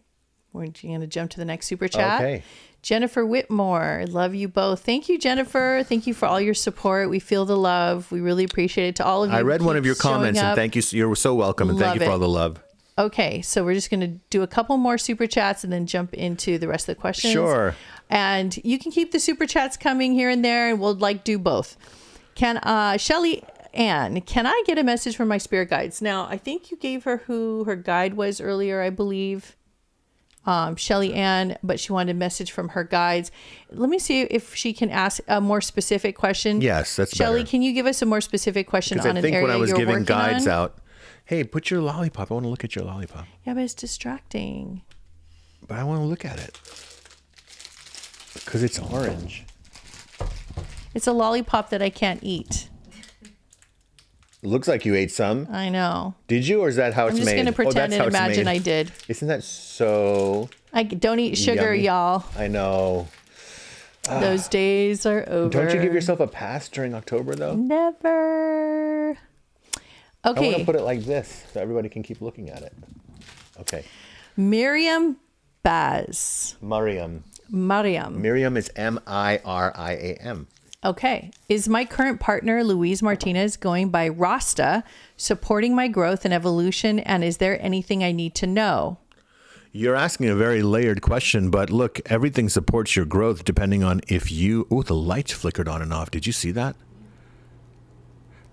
We're going to jump to the next super chat. Okay. Jennifer Whitmore, love you both. Thank you, Jennifer. Thank you for all your support. We feel the love. We really appreciate it. To all of you, I read one of your keep showing comments, and up. thank you. You're so welcome, and thank you for all the love. Okay, so we're just going to do a couple more super chats and then jump into the rest of the questions. Sure. And you can keep the super chats coming here and there, and we'll do both. Can Shelly Ann, can I get a message from my spirit guides? Now, I think you gave her who her guide was earlier, I believe. Shelly Ann, but she wanted a message from her guides. Let me see if she can ask a more specific question. Yes, that's Shelly, better. can you give us a more specific question on I an think area when I was you're giving working guides on? out, hey, put your lollipop. I want to look at your lollipop. Yeah, but it's distracting. But I want to look at it because it's orange. It's a lollipop that I can't eat. Looks like you ate some. I know. Did you, or is that how it's I'm made? just going to pretend that's and how it's imagine made. I did. Isn't that so? I don't eat sugar, yummy? y'all. I know. Those days are over. Don't you give yourself a pass during October, though? Never. I want Okay. to put it like this so everybody can keep looking at it. Okay. Miriam Baz. Mariam. Mariam. Miriam is Miriam. Okay. Is my current partner, Luis Martinez, going by Rasta, supporting my growth and evolution? And is there anything I need to know? You're asking a very layered question, but look, everything supports your growth depending on if you... Oh, the lights flickered on and off. Did you see that?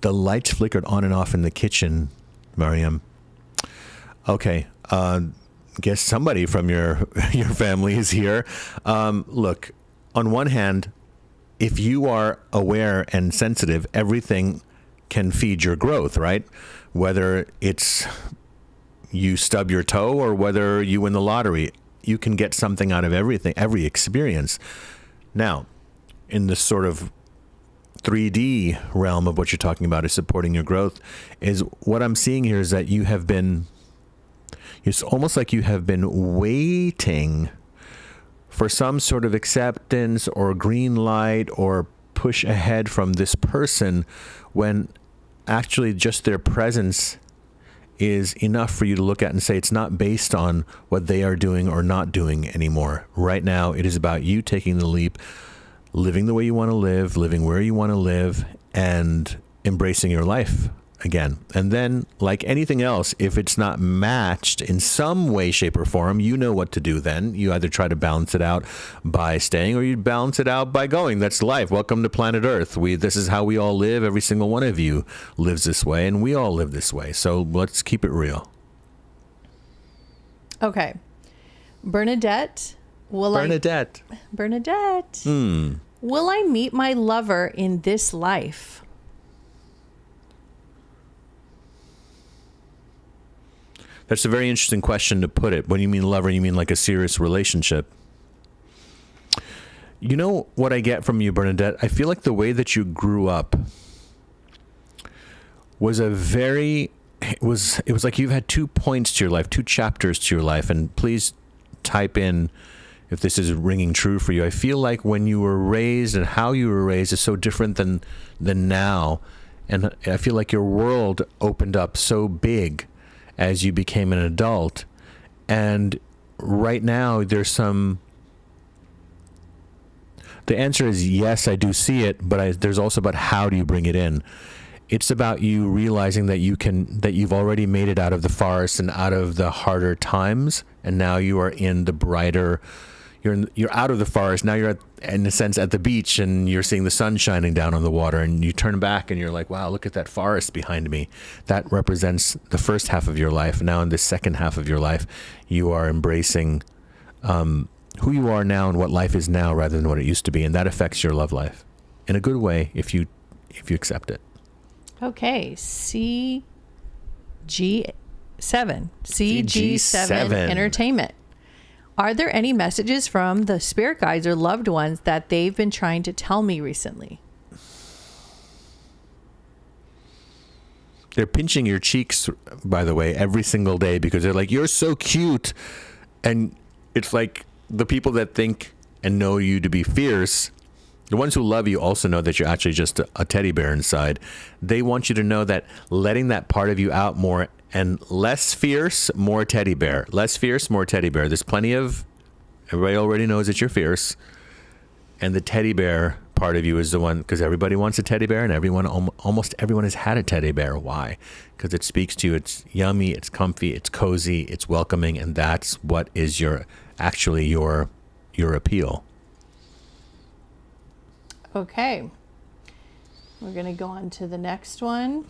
The lights flickered on and off in the kitchen, Mariam. Okay. Guess somebody from your family is here. Look, on one hand, if you are aware and sensitive, everything can feed your growth, right? Whether it's you stub your toe or whether you win the lottery, you can get something out of everything, every experience. Now, in this sort of 3D realm of what you're talking about is supporting your growth, is what I'm seeing here is that you have been, it's almost like you have been waiting for some sort of acceptance or green light or push ahead from this person, when actually just their presence is enough for you to look at and say it's not based on what they are doing or not doing anymore. Right now, it is about you taking the leap, living the way you want to live, living where you want to live, and embracing your life again. And then, like anything else, if it's not matched in some way, shape, or form, you know what to do then. You either try to balance it out by staying or you balance it out by going. That's life. Welcome to planet Earth. This is how we all live. Every single one of you lives this way, and we all live this way. So let's keep it real. Okay. Bernadette. Bernadette. Will I meet my lover in this life? That's a very interesting question to put it. When you mean lover, you mean like a serious relationship. You know what I get from you, Bernadette? I feel like the way that you grew up was it was like you've had 2 points to your life, 2 chapters to your life. And please type in if this is ringing true for you. I feel like when you were raised and how you were raised is so different than now. And I feel like your world opened up so big as you became an adult. And right now there's the answer is yes, I do see it, but there's also about how do you bring it in. It's about you realizing that you've already made it out of the forest and out of the harder times, and now you are in the brighter. You're out of the forest. Now you're in a sense at the beach, and you're seeing the sun shining down on the water, and you turn back and you're like, wow, look at that forest behind me. That represents the first half of your life. Now in the second half of your life, you are embracing who you are now and what life is now rather than what it used to be. And that affects your love life in a good way if you accept it. Okay. CG7 Entertainment. Are there any messages from the spirit guides or loved ones that they've been trying to tell me recently? They're pinching your cheeks, by the way, every single day because they're like, you're so cute. And it's like the people that think and know you to be fierce, the ones who love you also know that you're actually just a teddy bear inside. They want you to know that letting that part of you out more and less fierce, more teddy bear. Less fierce, more teddy bear. There's plenty of, everybody already knows that you're fierce. And the teddy bear part of you is the one, because everybody wants a teddy bear and almost everyone has had a teddy bear. Why? Because it speaks to you. It's yummy, it's comfy, it's cozy, it's welcoming. And that's what is your appeal. Okay. We're going to go on to the next one.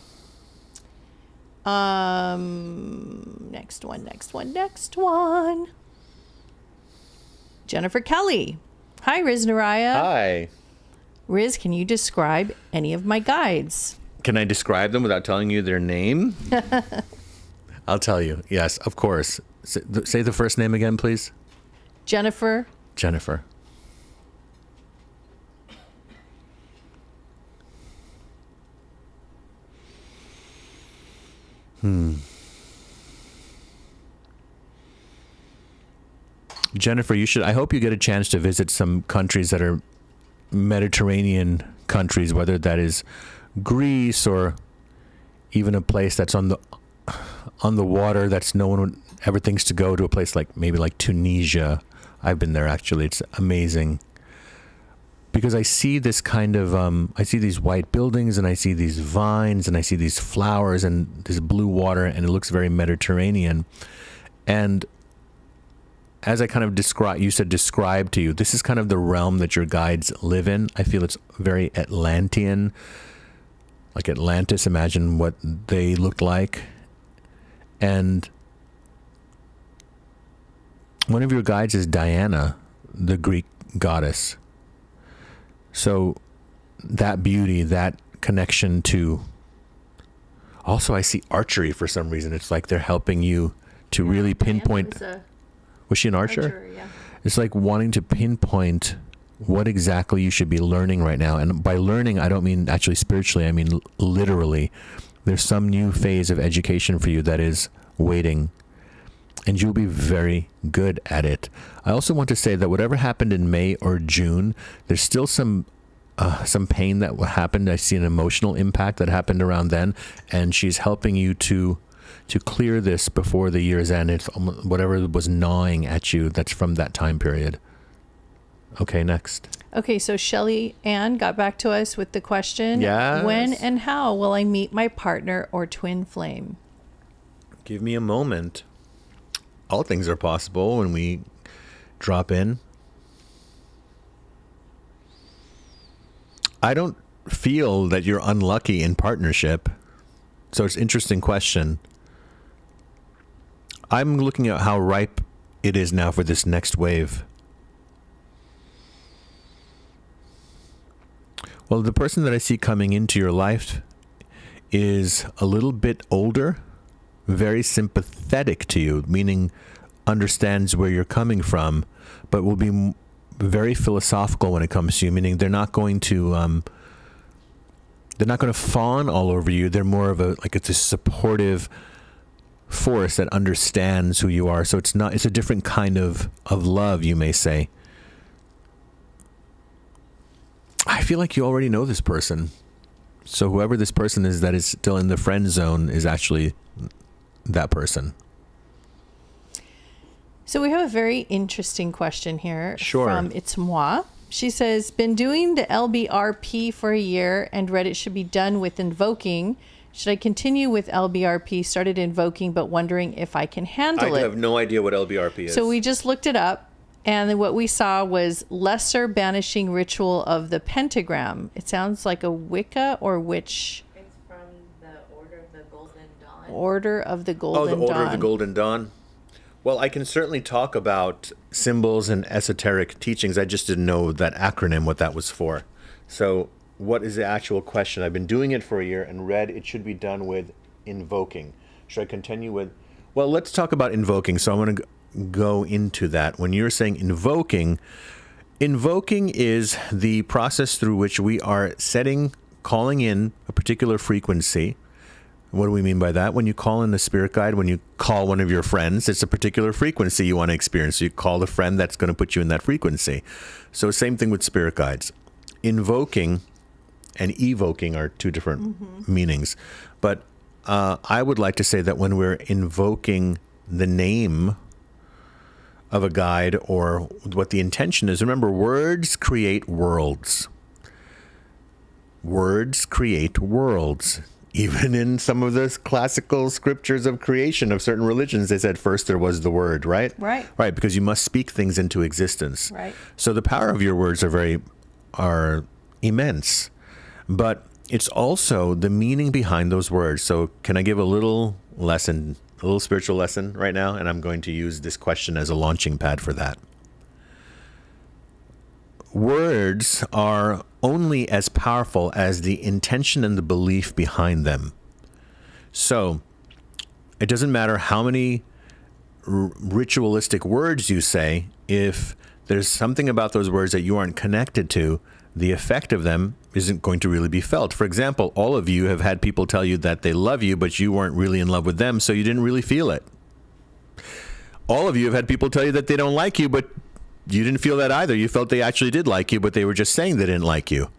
Next one. Jennifer Kelly. Hi, Riz Oriah. Hi. Riz, can you describe any of my guides? Can I describe them without telling you their name? I'll tell you. Yes, of course. Say the first name again, please. Jennifer. Jennifer. Jennifer, I hope you get a chance to visit some countries that are Mediterranean countries, whether that is Greece or even a place that's on the water that's no one ever thinks to go to, a place like maybe like Tunisia. I've been there actually. It's amazing. Because I see this kind of, I see these white buildings and I see these vines and I see these flowers and this blue water and it looks very Mediterranean. And as I kind of describe to you, this is kind of the realm that your guides live in. I feel it's very Atlantean, like Atlantis. Imagine what they looked like. And one of your guides is Diana, the Greek goddess. So that beauty, that connection to, also I see archery for some reason. It's like they're helping you to really pinpoint. Was she an archer? Yeah. It's like wanting to pinpoint what exactly you should be learning right now. And by learning, I don't mean actually spiritually, I mean literally. There's some new phase of education for you that is waiting. And you'll be very good at it. I also want to say that whatever happened in May or June, there's still some pain that happened. I see an emotional impact that happened around then, and she's helping you to clear this before the year's end. It's whatever was gnawing at you that's from that time period. Okay, next. Okay, so Shelly Ann got back to us with the question, Yes. When and how will I meet my partner or twin flame? Give me a moment. All things are possible when we drop in. I don't feel that you're unlucky in partnership. So it's an interesting question. I'm looking at how ripe it is now for this next wave. Well, the person that I see coming into your life is a little bit older, very sympathetic to you, meaning understands where you're coming from, but will be very philosophical when it comes to you, meaning they're not going to fawn all over you. They're more of it's a supportive force that understands who you are. So it's a different kind of love, you may say. I feel like you already know this person. So whoever this person is that is still in the friend zone is actually that person. So we have a very interesting question here from It's Moi. She says, been doing the LBRP for a year and read it should be done with invoking. Should I continue with LBRP? Started invoking, but wondering if I can handle it. I have no idea what LBRP is. So we just looked it up. And then what we saw was lesser banishing ritual of the pentagram. It sounds like a Wicca or witch. It's from the Order of the Golden Dawn. Order of the Golden Dawn. Oh, the Order of the Golden Dawn. Well, I can certainly talk about symbols and esoteric teachings. I just didn't know that acronym, what that was for. So what is the actual question? I've been doing it for a year and read it should be done with invoking. Should I continue with... Well, let's talk about invoking. So go into that. When you're saying invoking is the process through which we are calling in a particular frequency. What do we mean by that? When you call in a spirit guide, when you call one of your friends, it's a particular frequency you want to experience. So you call a friend that's going to put you in that frequency. So same thing with spirit guides. Invoking and evoking are two different meanings. But I would like to say that when we're invoking the name of a guide or what the intention is, remember, words create worlds. Words create worlds. Even in some of the classical scriptures of creation of certain religions, they said first there was the word, right? Right. Right, because you must speak things into existence. Right. So the power of your words are immense. But it's also the meaning behind those words. So can I give a little lesson, a little spiritual lesson right now? And I'm going to use this question as a launching pad for that. Words are only as powerful as the intention and the belief behind them. So it doesn't matter how many ritualistic words you say, if there's something about those words that you aren't connected to, the effect of them isn't going to really be felt. For example, all of you have had people tell you that they love you, but you weren't really in love with them, so you didn't really feel it. All of you have had people tell you that they don't like you, but you didn't feel that either. You felt they actually did like you, but they were just saying they didn't like you.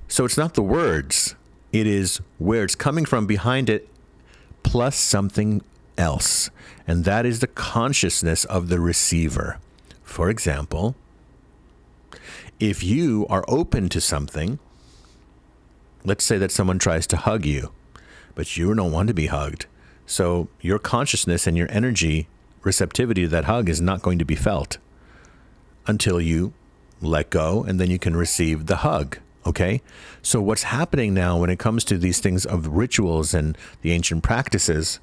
So it's not the words. It is where it's coming from behind it, plus something else. And that is the consciousness of the receiver. For example, if you are open to something, let's say that someone tries to hug you, but you don't want to be hugged. So your consciousness and your energy receptivity to that hug is not going to be felt until you let go, and then you can receive the hug. Okay? So what's happening now when it comes to these things of rituals and the ancient practices,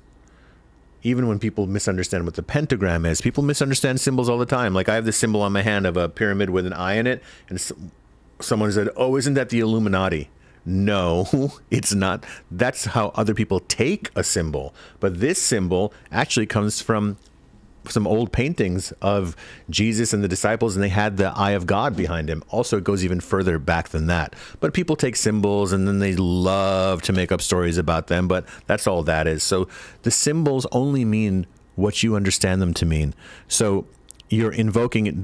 even when people misunderstand what the pentagram is, people misunderstand symbols all the time. Like I have this symbol on my hand of a pyramid with an eye in it, and someone said, "Oh, isn't that the Illuminati?" No, it's not. That's how other people take a symbol. But this symbol actually comes from some old paintings of Jesus and the disciples, and they had the eye of God behind him. Also, it goes even further back than that. But people take symbols and then they love to make up stories about them, but that's all that is. So the symbols only mean what you understand them to mean. So you're invoking,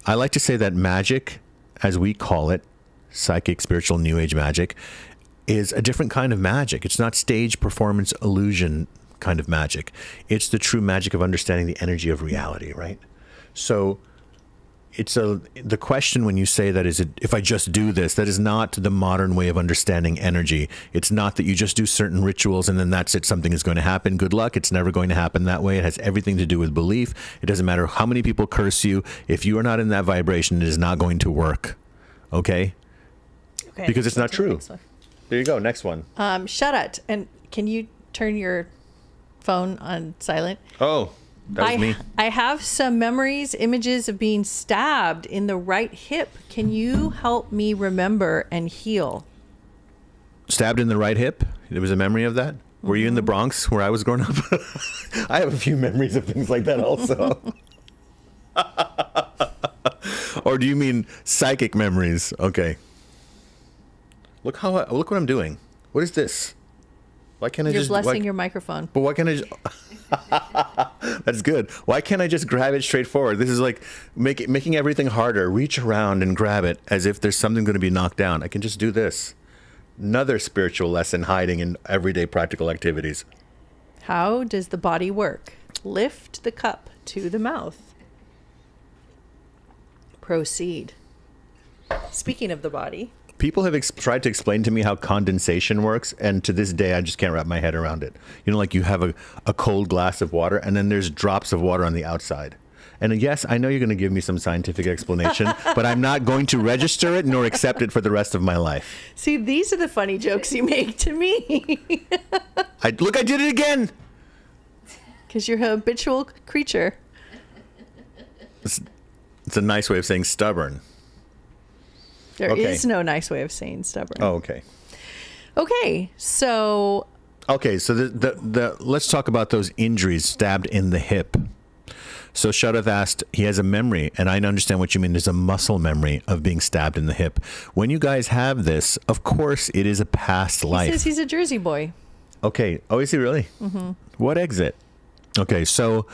I like to say that magic, as we call it, psychic, spiritual, new age magic, is a different kind of magic. It's not stage performance illusion kind of magic. It's the true magic of understanding the energy of reality, right? So the question when you say that is, if I just do this, that is not the modern way of understanding energy. It's not that you just do certain rituals and then that's it, something is going to happen. Good luck. It's never going to happen that way. It has everything to do with belief. It doesn't matter how many people curse you. If you are not in that vibration, it is not going to work. Okay? Because it's not true. There you go. Next one. Shut it. And can you turn your phone on silent? Oh, that was me. I have some memories, images of being stabbed in the right hip. Can you help me remember and heal? Stabbed in the right hip? There was a memory of that? Were you in the Bronx where I was growing up? I have a few memories of things like that also. Or do you mean psychic memories? Okay. Look what I'm doing. What is this? Why can't I You're just... blessing your microphone. But why can't I just... That's good. Why can't I just grab it straight forward? This is like making everything harder. Reach around and grab it as if there's something going to be knocked down. I can just do this. Another spiritual lesson hiding in everyday practical activities. How does the body work? Lift the cup to the mouth. Proceed. Speaking of the body... People have tried to explain to me how condensation works, and to this day, I just can't wrap my head around it. You know, like you have a cold glass of water, and then there's drops of water on the outside. And yes, I know you're going to give me some scientific explanation, but I'm not going to register it nor accept it for the rest of my life. See, these are the funny jokes you make to me. I did it again! Because you're a habitual creature. It's a nice way of saying stubborn. There is no nice way of saying stubborn. Oh, okay. Okay, so... Okay, so let's talk about those injuries, stabbed in the hip. So Sharath asked, he has a memory, and I understand what you mean. There's a muscle memory of being stabbed in the hip. When you guys have this, of course, it is a past life. He says he's a Jersey boy. Okay. Oh, is he really? Mm-hmm. What exit? Okay, so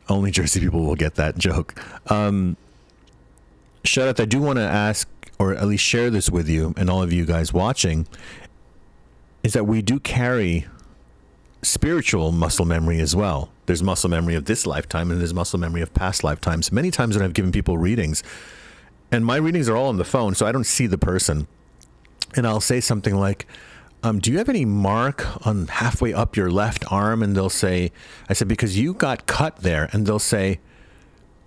only Jersey people will get that joke. Sharath, I do want to ask, or at least share this with you and all of you guys watching, is that we do carry spiritual muscle memory as well. There's muscle memory of this lifetime and there's muscle memory of past lifetimes. Many times when I've given people readings, and my readings are all on the phone, so I don't see the person, and I'll say something like, do you have any mark on halfway up your left arm? And they'll say, I said, because you got cut there. And they'll say,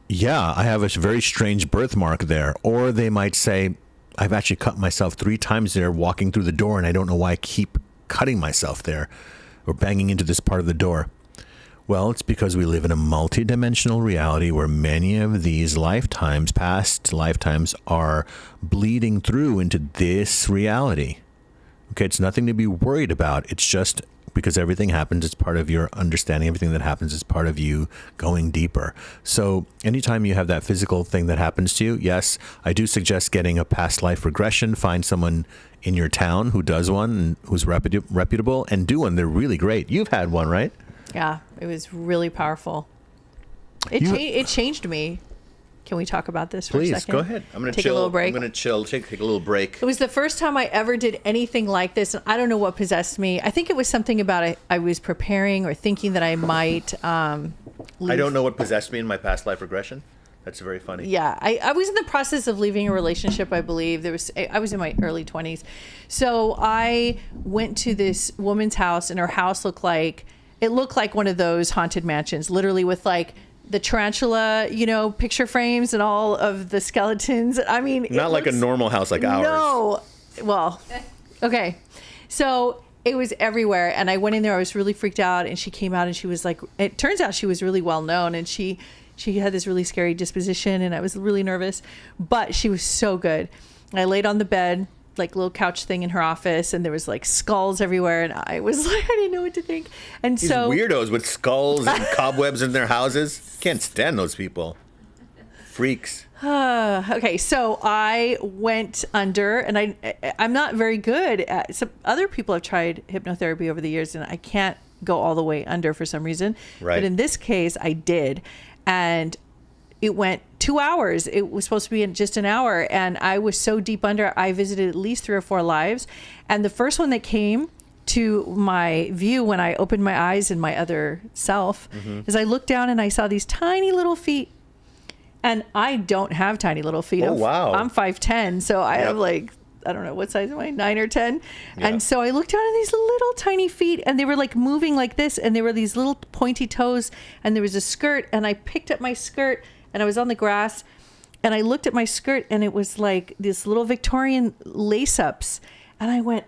yeah, I have a very strange birthmark there. Or they might say, I've actually cut myself 3 times there walking through the door, and I don't know why I keep cutting myself there or banging into this part of the door. Well, it's because we live in a multidimensional reality where many of these lifetimes, past lifetimes, are bleeding through into this reality. Okay, it's nothing to be worried about. It's just because everything happens, it's part of your understanding. Everything that happens is part of you going deeper. So anytime you have that physical thing that happens to you, yes, I do suggest getting a past life regression. Find someone in your town who does one and who's reputable, and do one. They're really great. You've had one, right? Yeah, it was really powerful. It changed me. Can we talk about this for a second? Please, go ahead. I'm going to take chill. a little break. I'm going to chill. Take a little break. It was the first time I ever did anything like this. And I don't know what possessed me. I think it was something about I was preparing or thinking that I might I don't know what possessed me in my past life regression. That's very funny. Yeah, I was in the process of leaving a relationship, I believe. I was in my early 20s. So I went to this woman's house, and her house looked like one of those haunted mansions, literally with like the tarantula, picture frames and all of the skeletons. I mean, not like a normal house like ours. No. Well, okay. So it was everywhere. And I went in there, I was really freaked out. And she came out and she was like, it turns out she was really well known. And she had this really scary disposition, and I was really nervous, but she was so good. I laid on the bed, like little couch thing in her office, and there was like skulls everywhere, and I was like, I didn't know what to think. And These so weirdos with skulls and cobwebs in their houses. Can't stand those people. Freaks. Okay, so I went under, and I'm not very good at. Some other people have tried hypnotherapy over the years, and I can't go all the way under for some reason. Right. But in this case, I did, and it went 2 hours. It was supposed to be in just an hour, and I was so deep under. I visited at least 3 or 4 lives, and the first one that came to my view when I opened my eyes in my other self is I looked down and I saw these tiny little feet. And I don't have tiny little feet. Oh, wow. I'm 5'10", so I have like, I don't know, what size am I, 9 or 10? Yeah. And so I looked down at these little tiny feet, and they were like moving like this, and there were these little pointy toes, and there was a skirt, and I picked up my skirt, and I was on the grass, and I looked at my skirt, and it was like this little Victorian lace-ups, and I went,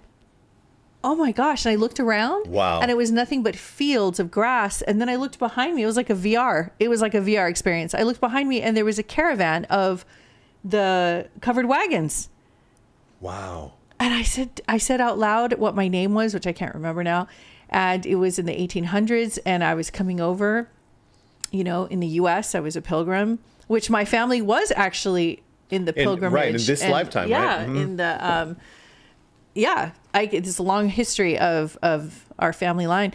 oh my gosh. And I looked around. Wow. And it was nothing but fields of grass. And then I looked behind me. It was like a VR. It was like a VR experience. I looked behind me, and there was a caravan of the covered wagons. Wow. And I said out loud what my name was, which I can't remember now. And it was in the 1800s. And I was coming over, in the US. I was a pilgrim, which my family was actually in the pilgrimage. Right. In this lifetime, yeah, right? Mm-hmm. In the, there's a long history of our family line.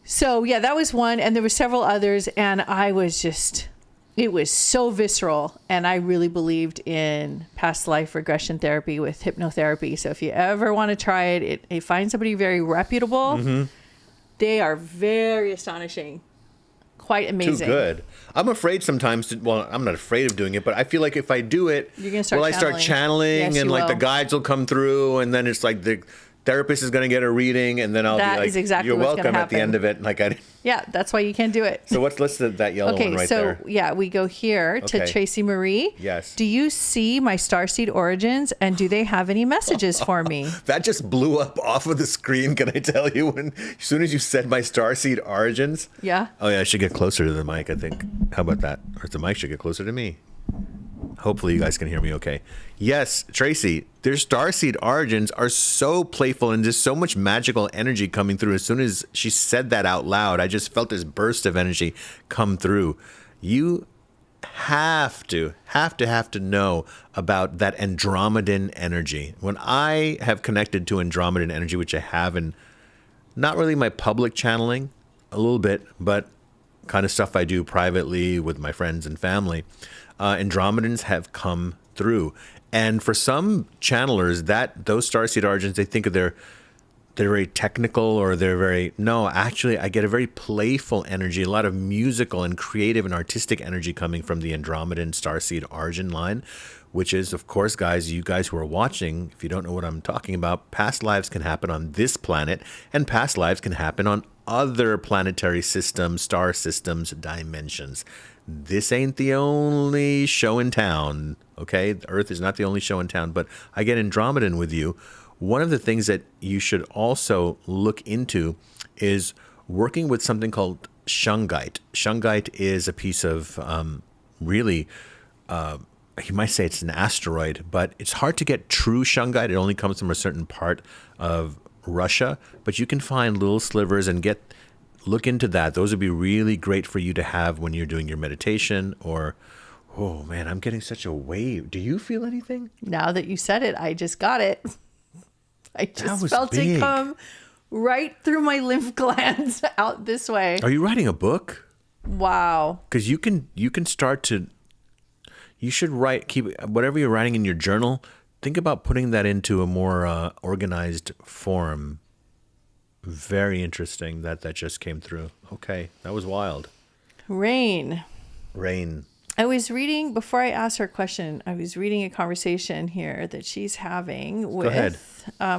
So yeah, that was one, and there were several others, and I was it was so visceral, and I really believed in past life regression therapy with hypnotherapy. So if you ever want to try it, find somebody very reputable. Mm-hmm. They are very astonishing. Quite amazing. Too good. I'm afraid sometimes I'm not afraid of doing it, but I feel like if I do it, you're gonna start I start channeling, yes, and like will. the guides will come through, and then it's like the therapist is going to get a reading, and then I'll that be like, is exactly you're what's welcome gonna at the end of it. Like yeah, that's why you can't do it. So let's that yellow one right there. Okay, so yeah, we go here to Tracy Marie. Yes. Do you see my starseed origins, and do they have any messages for me? That just blew up off of the screen. Can I tell you? As soon as you said my starseed origins. Yeah. Oh yeah, I should get closer to the mic, I think. How about that? Or the mic should get closer to me. Hopefully you guys can hear me okay. Yes, Tracy, their starseed origins are so playful, and there's so much magical energy coming through. As soon as she said that out loud, I just felt this burst of energy come through. you have to know about that Andromedan energy. When I have connected to Andromedan energy, which I have in not really my public channeling, a little bit, but kind of stuff I do privately with my friends and family, Andromedans have come through. And for some channelers, those starseed origins, they think of they're very technical, or no, actually I get a very playful energy, a lot of musical and creative and artistic energy coming from the Andromedan starseed origin line, which is, of course, guys, you guys who are watching, if you don't know what I'm talking about, past lives can happen on this planet, and past lives can happen on other planetary systems, star systems, dimensions. This ain't the only show in town, okay? The Earth is not the only show in town, but I get Andromedan with you. One of the things that you should also look into is working with something called shungite. Shungite is a piece of you might say it's an asteroid, but it's hard to get true shungite. It only comes from a certain part of Russia, but you can find little slivers and look into that. Those would be really great for you to have when you're doing your meditation or, oh man, I'm getting such a wave. Do you feel anything? Now that you said it, I just got it. I just felt big. it come right through my lymph glands out this way. Are you writing a book? Wow. Because you can start to, you should keep whatever you're writing in your journal, think about putting that into a more organized form. Very interesting that just came through. Okay, that was wild. Rain. I was reading, before I asked her a question, I was reading a conversation here that she's having with... Go ahead.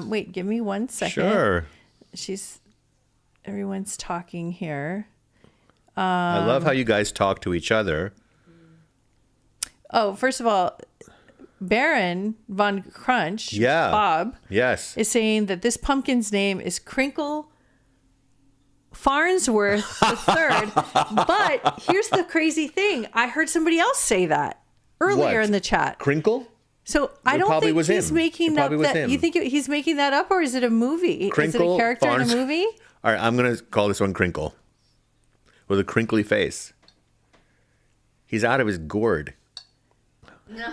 Wait, give me 1 second. Sure. Everyone's talking here. I love how you guys talk to each other. Oh, first of all, Baron von Crunch, Bob, yes, is saying that this pumpkin's name is Crinkle Farnsworth the Third. But here's the crazy thing: I heard somebody else say that earlier in the chat. Crinkle. So I don't think he's making up that. You think he's making that up, or is it a movie? Crinkle, is it a character in a movie? All right, I'm gonna call this one Crinkle, with a crinkly face. He's out of his gourd. No.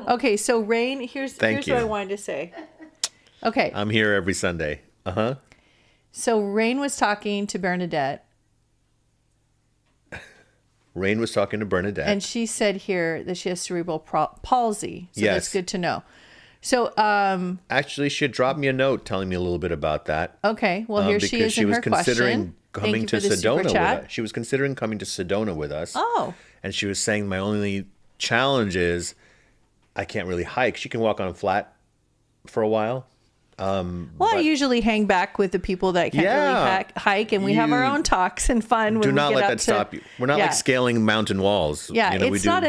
Okay, so Rain, here's what I wanted to say. Okay. I'm here every Sunday. Uh-huh. So Rain was talking to Bernadette. Rain was talking to Bernadette. And she said here that she has cerebral palsy. So yes. That's good to know. So actually, she had dropped me a note telling me a little bit about that. Okay. Well, here she is in her question. Because she was considering coming to Sedona with us. She She was considering coming to Sedona with us. Oh. And she was saying my only challenge is I can't really hike. She can walk on flat for a while. I usually hang back with the people that can't really hike, and we have our own talks and fun. When do we not get let up that stop you. We're not like scaling mountain walls. Yeah, it's not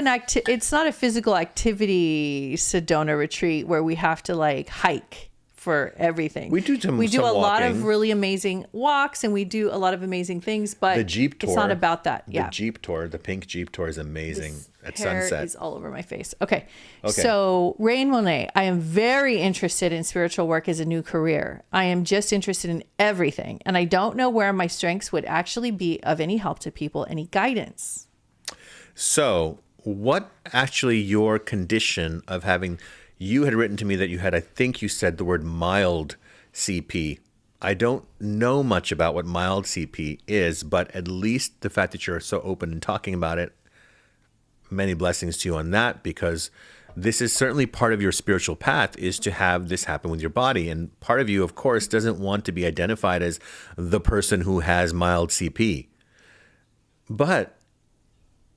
it's not a physical activity Sedona retreat where we have to like hike for everything. We do a lot of really amazing walks, and we do a lot of amazing things. But the Jeep tour, it's not about that. The Jeep tour, the pink Jeep tour, is amazing at sunset. Hair is all over my face. Okay. So Rain Monet, I am very interested in spiritual work as a new career. I am just interested in everything, and I don't know where my strengths would actually be of any help to people. Any guidance? So, what actually your condition of having? You had written to me that you had, I think you said the word mild CP. I don't know much about what mild CP is, but at least the fact that you're so open and talking about it, many blessings to you on that, because this is certainly part of your spiritual path, is to have this happen with your body. And part of you, of course, doesn't want to be identified as the person who has mild CP. But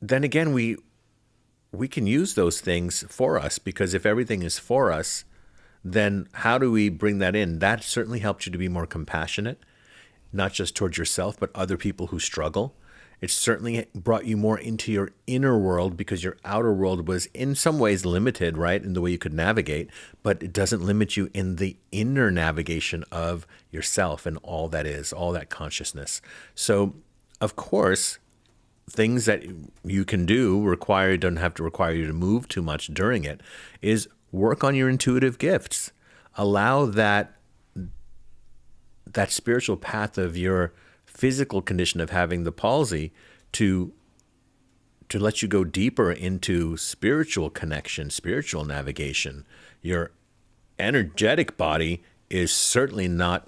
then again, we can use those things for us, because if everything is for us, then how do we bring that in? That certainly helped you to be more compassionate, not just towards yourself, but other people who struggle. It certainly brought you more into your inner world, because your outer world was in some ways limited, right, in the way you could navigate, but it doesn't limit you in the inner navigation of yourself and all that is, all that consciousness. So, of course, things that you can do don't have to require you to move too much during it, is work on your intuitive gifts. Allow that spiritual path of your physical condition of having the palsy to to let you go deeper into spiritual connection, spiritual navigation. Your energetic body is certainly not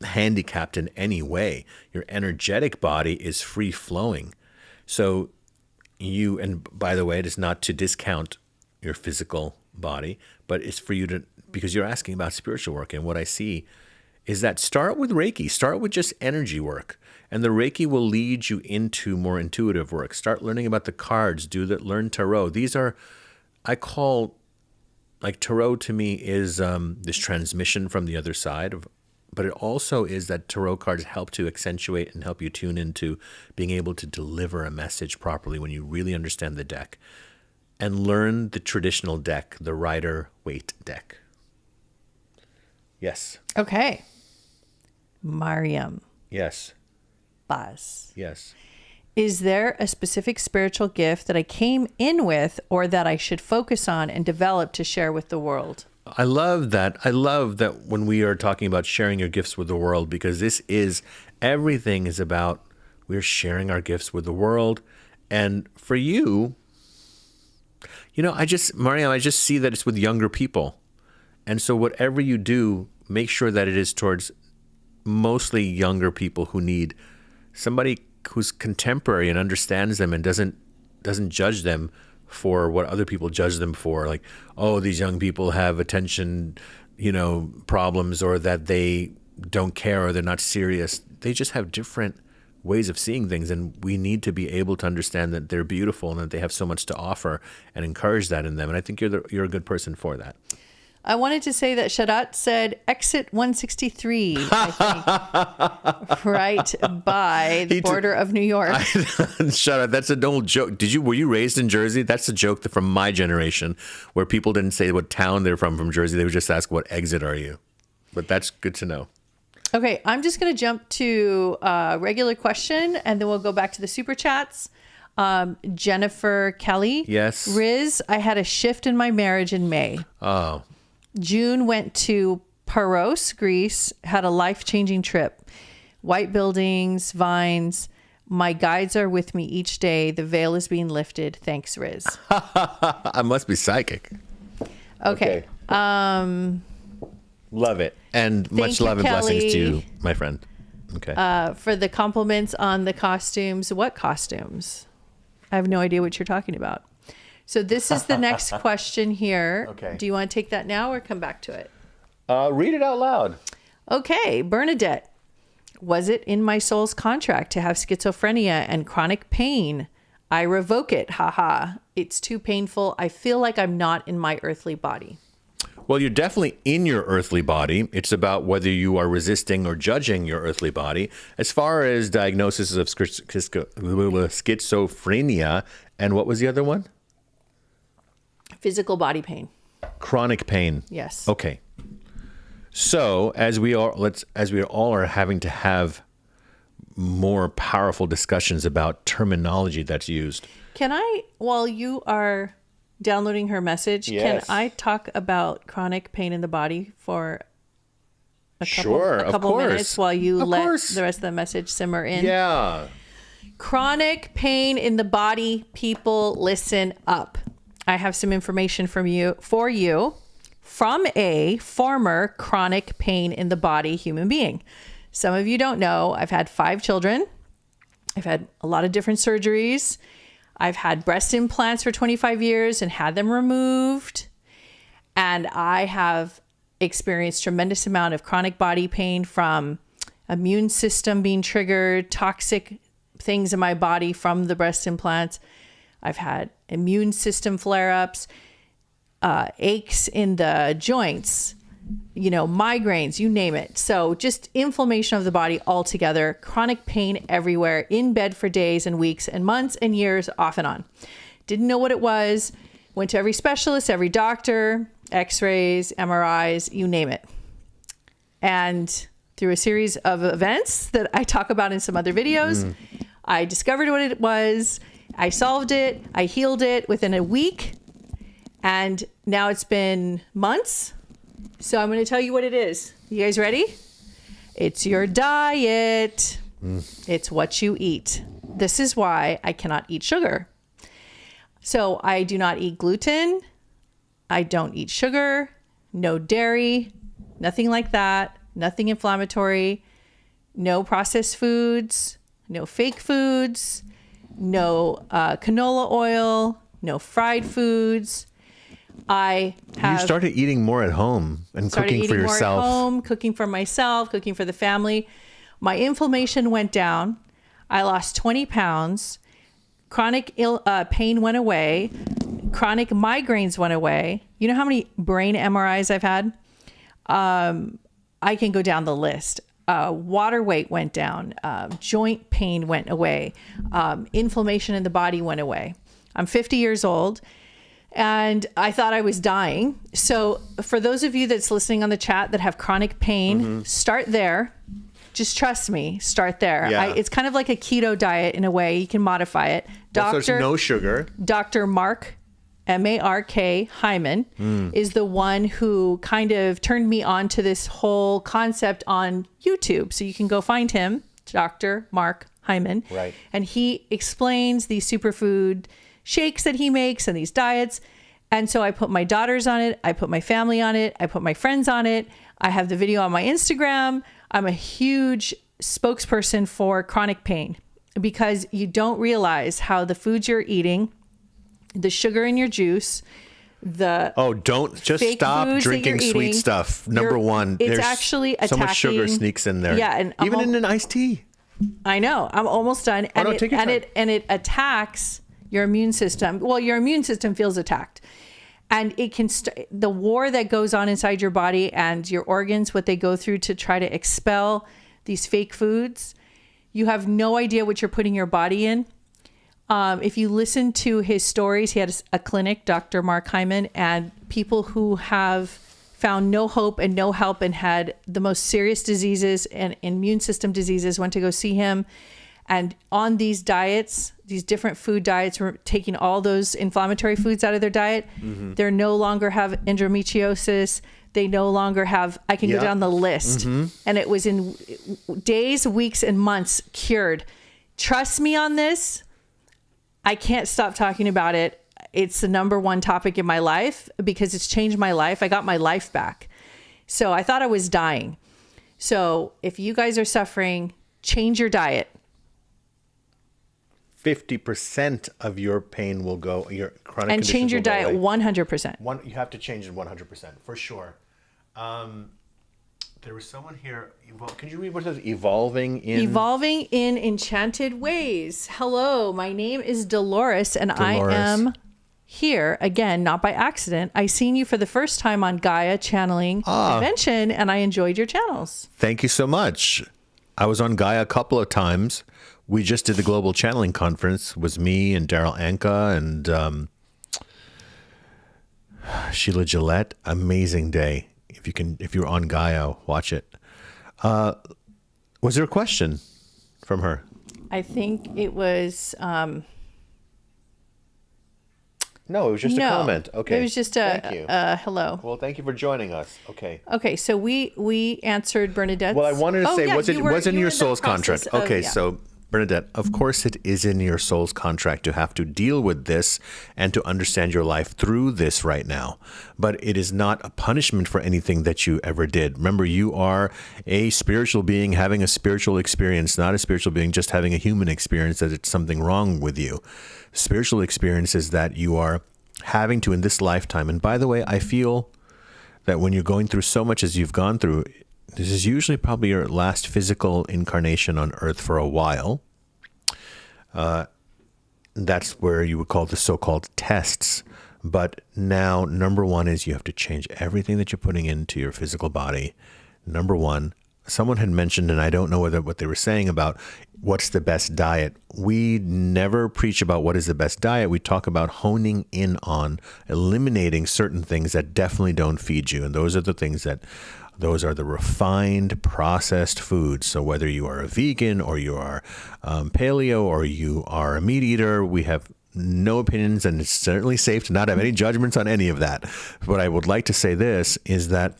handicapped in any way. Your energetic body is free flowing. So and by the way, it is not to discount your physical body, but it's for you to, because you're asking about spiritual work. And what I see is that start with Reiki, start with just energy work. And the Reiki will lead you into more intuitive work. Start learning about the cards, learn tarot. These are, I call, like tarot to me is this transmission from the other side of, but it also is that tarot cards help to accentuate and help you tune into being able to deliver a message properly when you really understand the deck. And learn the traditional deck, the Rider-Waite deck. Yes. Okay. Mariam. Yes. Baz. Yes. Is there a specific spiritual gift that I came in with or that I should focus on and develop to share with the world? I love that. I love that when we are talking about sharing your gifts with the world, because everything is about, we're sharing our gifts with the world. And for you, Mariam, I just see that it's with younger people. And so whatever you do, make sure that it is towards mostly younger people who need somebody who's contemporary and understands them and doesn't judge them for what other people judge them for. Like, oh, these young people have attention, problems, or that they don't care, or they're not serious. They just have different ways of seeing things, and we need to be able to understand that they're beautiful and that they have so much to offer and encourage that in them. And I think you're a good person for that. I wanted to say that Shadat said exit 163, I think, right by the border of New York. Shadat, that's an old joke. Were you raised in Jersey? That's a joke from my generation, where people didn't say what town they're from Jersey. They would just ask, what exit are you? But that's good to know. Okay, I'm just going to jump to a regular question, and then we'll go back to the super chats. Jennifer Kelly. Yes. Riz, I had a shift in my marriage in May. Oh. June went to Paros, Greece, had a life-changing trip. White buildings, vines. My guides are with me each day. The veil is being lifted. Thanks, Riz. I must be psychic. Okay. Love it. And much love and blessings to you, my friend. Okay. For the compliments on the costumes. What costumes? I have no idea what you're talking about. So this is the next question here. Okay. Do you want to take that now or come back to it? Read it out loud. Okay. Bernadette. Was it in my soul's contract to have schizophrenia and chronic pain? I revoke it. Haha. It's too painful. I feel like I'm not in my earthly body. Well, you're definitely in your earthly body. It's about whether you are resisting or judging your earthly body. As far as diagnosis of schizophrenia, and what was the other one? Physical body pain. Chronic pain. Yes. Okay. So as we all are having to have more powerful discussions about terminology that's used. Can I, while you are downloading her message, yes, can I talk about chronic pain in the body for a couple minutes while you let the rest of the message simmer in? Yeah. Chronic pain in the body, people, listen up. I have some information for you from a former chronic pain in the body human being. Some of you don't know, I've had 5 children. I've had a lot of different surgeries. I've had breast implants for 25 years and had them removed. And I have experienced tremendous amount of chronic body pain from immune system being triggered, toxic things in my body from the breast implants. I've had immune system flare-ups, aches in the joints, migraines, you name it. So just inflammation of the body altogether, chronic pain everywhere, in bed for days and weeks and months and years, off and on. Didn't know what it was. Went to every specialist, every doctor, x-rays, MRIs, you name it. And through a series of events that I talk about in some other videos, I discovered what it was. I solved it. I healed it within a week. And now it's been months. So I'm going to tell you what it is. You guys ready? It's your diet. It's what you eat. This is why I cannot eat sugar. So I do not eat gluten. I don't eat sugar, no dairy, nothing like that, nothing inflammatory, no processed foods, no fake foods, no canola oil, no fried foods. I have You started eating more at home and cooking for yourself. More at home, cooking for myself, cooking for the family. My inflammation went down. I lost 20 pounds. Chronic pain went away. Chronic migraines went away. You know how many brain MRIs I've had? I can go down the list. Water weight went down. Joint pain went away. Inflammation in the body went away. I'm 50 years old and I thought I was dying. So for those of you that's listening on the chat that have chronic pain, start there. Just trust me, start there. Yeah. It's kind of like a keto diet in a way. You can modify it. So there's no sugar. Dr. Mark, M-A-R-K, Hyman, is the one who kind of turned me on to this whole concept on YouTube. So you can go find him, Dr. Mark Hyman. Right. And he explains these superfood shakes that he makes and these diets. And so I put my daughters on it. I put my family on it. I put my friends on it. I have the video on my Instagram. I'm a huge spokesperson for chronic pain because you don't realize how the foods you're eating, the sugar in your juice, don't just fake stop foods that drinking you're sweet eating, stuff. Number one, it's there's actually so much sugar attacking- sneaks in there. Yeah, and even in an iced tea. I know. I'm almost done. And no, take your time. it attacks your immune system. Well, your immune system feels attacked. And it can the war that goes on inside your body and your organs, what they go through to try to expel these fake foods. You have no idea what you're putting your body in. If you listen to his stories, he had a clinic, Dr. Mark Hyman, and people who have found no hope and no help and had the most serious diseases and immune system diseases went to go see him. And on these diets, these different food diets, we're taking all those inflammatory foods out of their diet. They no longer have endometriosis. They no longer have, I can go down the list. And it was in days, weeks, and months cured. Trust me on this. I can't stop talking about it. It's the number one topic in my life because it's changed my life. I got my life back. So I thought I was dying. So if you guys are suffering, change your diet. 50% of your pain will go, your chronic And change your diet 100%. You have to change it 100%, for sure. There was someone here. Can you read what it says? Evolving in enchanted ways. Hello, my name is Dolores, and I am here again, not by accident. I seen you for the first time on Gaia Channeling Convention, and I enjoyed your channels. Thank you so much. I was on Gaia a couple of times. We just did the Global Channeling Conference. It was me and Daryl Anka and Sheila Gillette. Amazing day. If you're on Gaia, watch it. Was there a question from her? I think it was. No, it was just a comment. Okay. It was just Thank you. Hello. Well, thank you for joining us. Okay. Okay, so we answered Bernadette's. Well, I wanted to say, yeah, was in you your were soul's in the process contract? Okay, of, yeah. so Bernadette, of course it is in your soul's contract to have to deal with this and to understand your life through this right now. But it is not a punishment for anything that you ever did. Remember, you are a spiritual being having a spiritual experience, not a spiritual being just having a human experience that it's something wrong with you. Spiritual experience is that you are having to in this lifetime. And by the way, I feel that when you're going through so much as you've gone through, this is usually probably your last physical incarnation on Earth for a while. That's where you would call the so-called tests. But now, number one is you have to change everything that you're putting into your physical body. Number one, someone had mentioned, and I don't know what they were saying about what's the best diet. We never preach about what is the best diet. We talk about honing in on eliminating certain things that definitely don't feed you. And those are the refined, processed foods. So whether you are a vegan or you are paleo or you are a meat eater, we have no opinions, and it's certainly safe to not have any judgments on any of that. What I would like to say this is that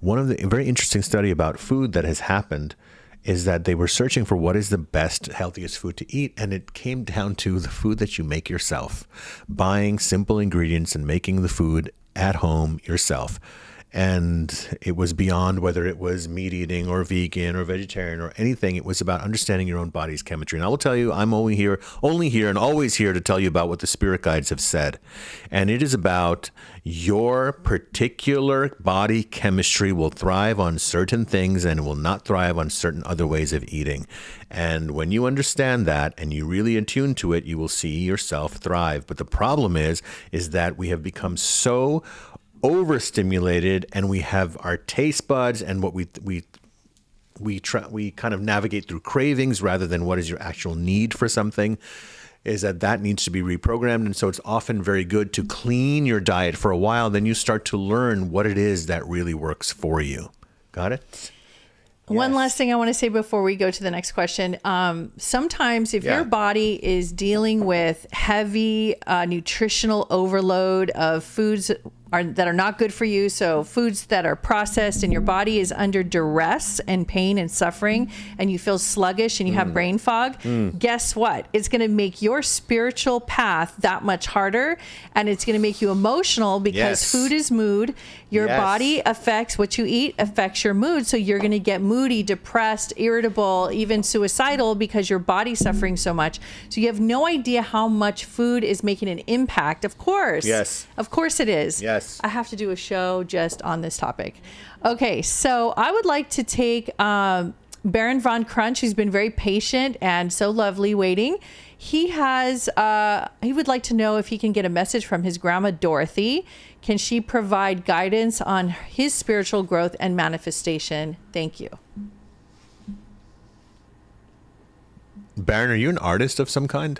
one of the very interesting study about food that has happened is that they were searching for what is the best, healthiest food to eat. And it came down to the food that you make yourself, buying simple ingredients and making the food at home yourself. And it was beyond whether it was meat eating or vegan or vegetarian or anything. It was about understanding your own body's chemistry. And I will tell you, I'm only here and always here to tell you about what the spirit guides have said. And it is about your particular body chemistry will thrive on certain things and will not thrive on certain other ways of eating. And when you understand that and you really attune to it, you will see yourself thrive. But the problem is that we have become so overstimulated, and we have our taste buds and what we kind of navigate through cravings rather than what is your actual need for something, is that needs to be reprogrammed. And so it's often very good to clean your diet for a while. Then you start to learn what it is that really works for you. Got it? One last thing I want to say before we go to the next question. Sometimes if your body is dealing with heavy nutritional overload of foods that are not good for you, so foods that are processed, and your body is under duress and pain and suffering, and you feel sluggish and you have brain fog, guess what? It's going to make your spiritual path that much harder, and it's going to make you emotional because food is mood. Your body affects what you eat, affects your mood, so you're going to get moody, depressed, irritable, even suicidal because your body's suffering so much. So you have no idea how much food is making an impact. Of course. Yes. Of course it is. Yes. I have to do a show just on this topic. Okay, so I would like to take Baron Von Crunch, who's been very patient and so lovely waiting. He would like to know if he can get a message from his grandma Dorothy. Can she provide guidance on his spiritual growth and manifestation? Thank you. Baron, are you an artist of some kind?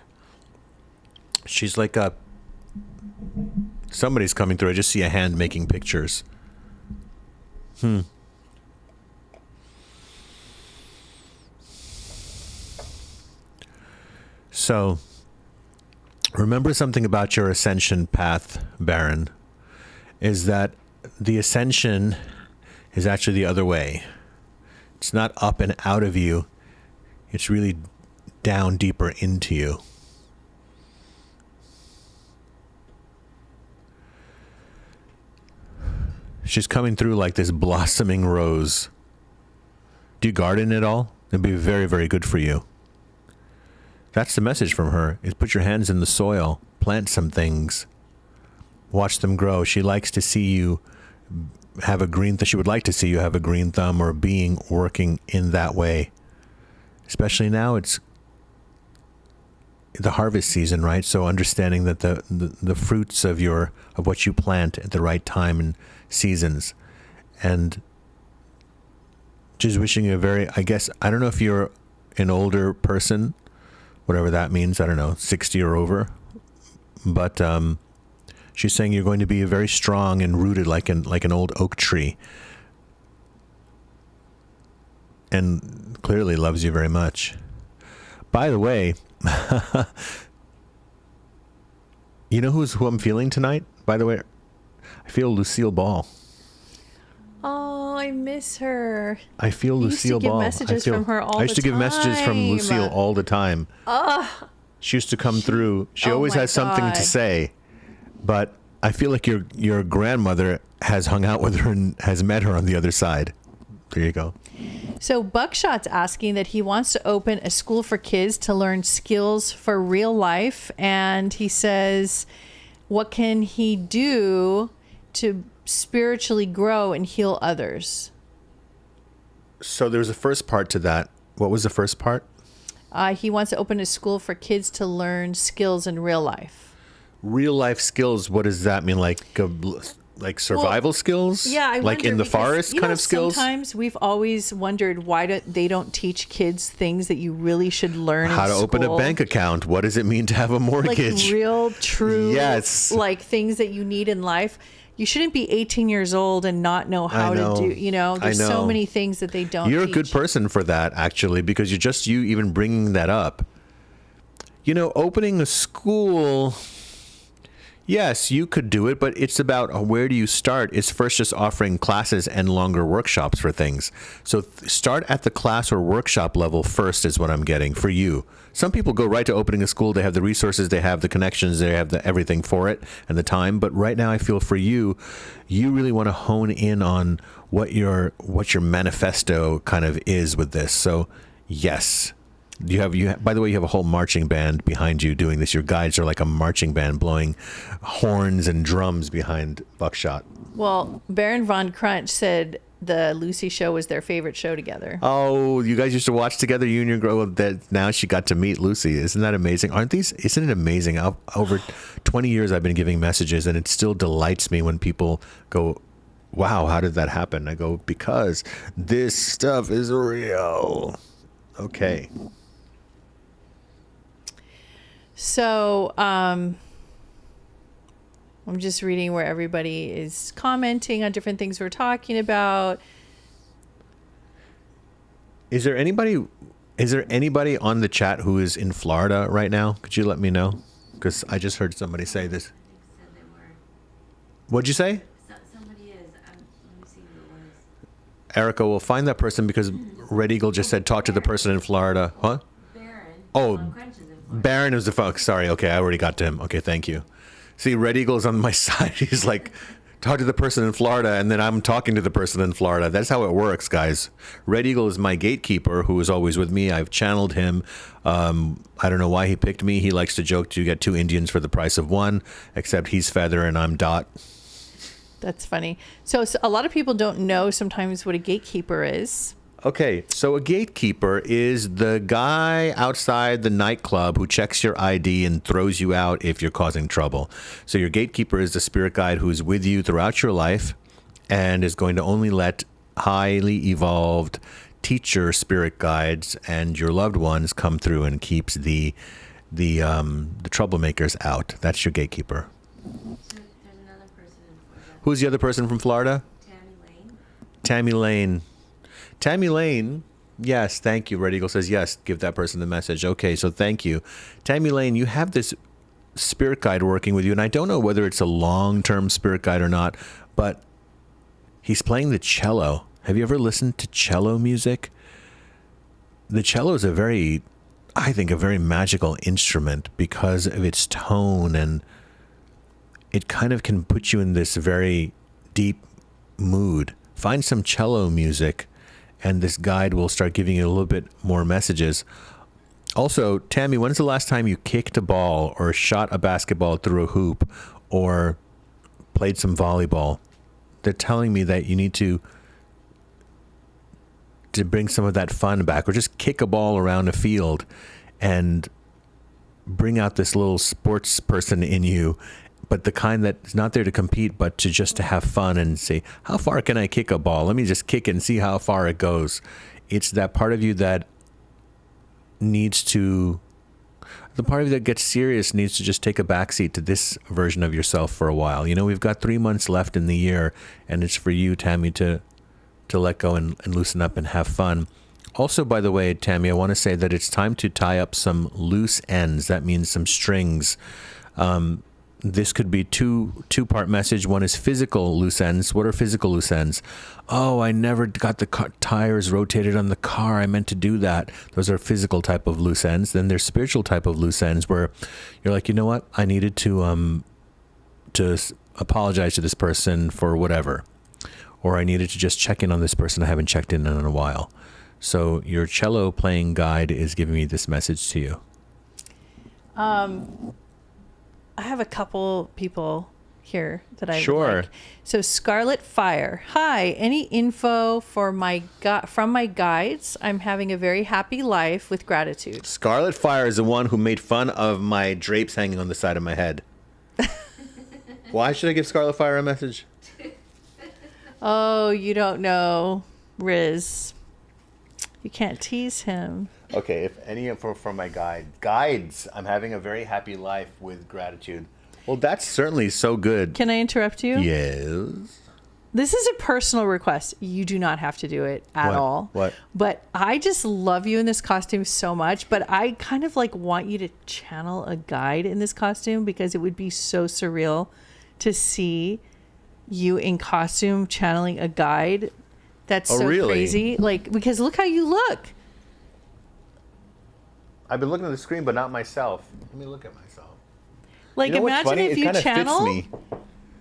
She's like somebody's coming through. I just see a hand making pictures. So, remember something about your ascension path, Baron, is that the ascension is actually the other way. It's not up and out of you. It's really down deeper into you. She's coming through like this blossoming rose. Do you garden at all? It'd be very, very good for you. That's the message from her, is put your hands in the soil, plant some things, watch them grow. She likes to see you have a green she would like to see you have a green thumb or a being working in that way. Especially now, it's the harvest season, right? So understanding that the fruits of what you plant at the right time and seasons, and just wishing you I don't know if you're an older person, whatever that means, I don't know, 60 or over, but she's saying you're going to be very strong and rooted like an old oak tree, and clearly loves you very much. By the way, you know who I'm feeling tonight? By the way, I feel Lucille Ball. Oh, I miss her. I feel Lucille Ball. I used to give messages from her all the time. I used to give messages from Lucille all the time. She used to come through. She always has something to say, but I feel like your grandmother has hung out with her and has met her on the other side. There you go. So Buckshot's asking that he wants to open a school for kids to learn skills for real life. And he says, what can he do to spiritually grow and heal others? So there's a first part to that. What was the first part? He wants to open a school for kids to learn skills in real life. Real life skills, what does that mean? Like survival skills? Yeah, I like wonder in the because, forest kind of skills? Sometimes we've always wondered why they don't teach kids things that you really should learn How in to open a bank account. What does it mean to have a mortgage? Like real, true, yes, like things that you need in life. You shouldn't be 18 years old and not know how to do, there's so many things that they don't You're teach. a good person for that, actually, because you even bringing that up. Opening a school, Yes, you could do it, but it's about where do you start? It's first just offering classes and longer workshops for things. So start at the class or workshop level first is what I'm getting for you. Some people go right to opening a school. They have the resources, they have the connections, they have the everything for it and the time. But right now I feel for you, you really want to hone in on what your manifesto kind of is with this. So yes. By the way, you have a whole marching band behind you doing this. Your guides are like a marching band blowing horns and drums behind Buckshot. Well, Baron Von Crunch said the Lucy show was their favorite show together. Oh, you guys used to watch together, you and your girl. That now she got to meet Lucy. Isn't that amazing? Isn't it amazing? Over 20 years I've been giving messages, and it still delights me when people go, wow, how did that happen? I go, because this stuff is real. Okay. So, I'm just reading where everybody is commenting on different things we're talking about. Is there anybody on the chat who is in Florida right now? Could you let me know? Because I just heard somebody say this. Said they were. What'd you say? Somebody is. Let me see who it was. Erica, will find that person because Red Eagle just said talk to the person in Florida. Huh? Baron. Oh, Von Crunch is in Florida. Baron is the fuck. Sorry. Okay, I already got to him. Okay, thank you. See, Red Eagle's on my side. He's like, talk to the person in Florida, and then I'm talking to the person in Florida. That's how it works, guys. Red Eagle is my gatekeeper who is always with me. I've channeled him. I don't know why he picked me. He likes to joke you get 2 Indians for the price of 1, except he's Feather and I'm Dot. That's funny. So a lot of people don't know sometimes what a gatekeeper is. Okay, so a gatekeeper is the guy outside the nightclub who checks your ID and throws you out if you're causing trouble. So your gatekeeper is the spirit guide who's with you throughout your life and is going to only let highly evolved teacher spirit guides and your loved ones come through and keeps the troublemakers out. That's your gatekeeper. So there's another person in Florida. Who's the other person from Florida? Tammy Lane. Tammy Lane, yes, thank you. Red Eagle says, yes, give that person the message. Okay, so thank you. Tammy Lane, you have this spirit guide working with you, and I don't know whether it's a long-term spirit guide or not, but he's playing the cello. Have you ever listened to cello music? The cello is I think, a very magical instrument because of its tone, and it kind of can put you in this very deep mood. Find some cello music, and this guide will start giving you a little bit more messages. Also, Tammy, when's the last time you kicked a ball or shot a basketball through a hoop or played some volleyball? They're telling me that you need to bring some of that fun back, or just kick a ball around a field and bring out this little sports person in you, but the kind that's not there to compete, but to have fun and say, how far can I kick a ball? Let me just kick it and see how far it goes. It's that part of you that the part of you that gets serious needs to just take a backseat to this version of yourself for a while. You know, we've got 3 months left in the year, and it's for you, Tammy, to let go and loosen up and have fun. Also, by the way, Tammy, I want to say that it's time to tie up some loose ends. That means some strings. This could be two-part message. One is physical loose ends. What are physical loose ends? Oh, I never got the tires rotated on the car. I meant to do that. Those are physical type of loose ends. Then there's spiritual type of loose ends where you're like, you know what? I needed to apologize to this person for whatever. Or I needed to just check in on this person I haven't checked in a while. So your cello playing guide is giving me this message to you. I have a couple people here that I Sure. would like. So Scarlet Fire. Hi, any info from my guides? I'm having a very happy life with gratitude. Scarlet Fire is the one who made fun of my drapes hanging on the side of my head. Why should I give Scarlet Fire a message? Oh, you don't know, Riz. You can't tease him. Okay, if any info from my guides, I'm having a very happy life with gratitude. Well, that's certainly so good. Can I interrupt you? Yes. This is a personal request. You do not have to do it at What? all. What? But I just love you in this costume so much. But I kind of like want you to channel a guide in this costume because it would be so surreal to see you in costume channeling a guide. That's Oh, so really? crazy. Like, because look how you look. I've been looking at the screen, but not myself. Let me look at myself. Like, You know what's imagine funny? if It you kinda fits channel. me.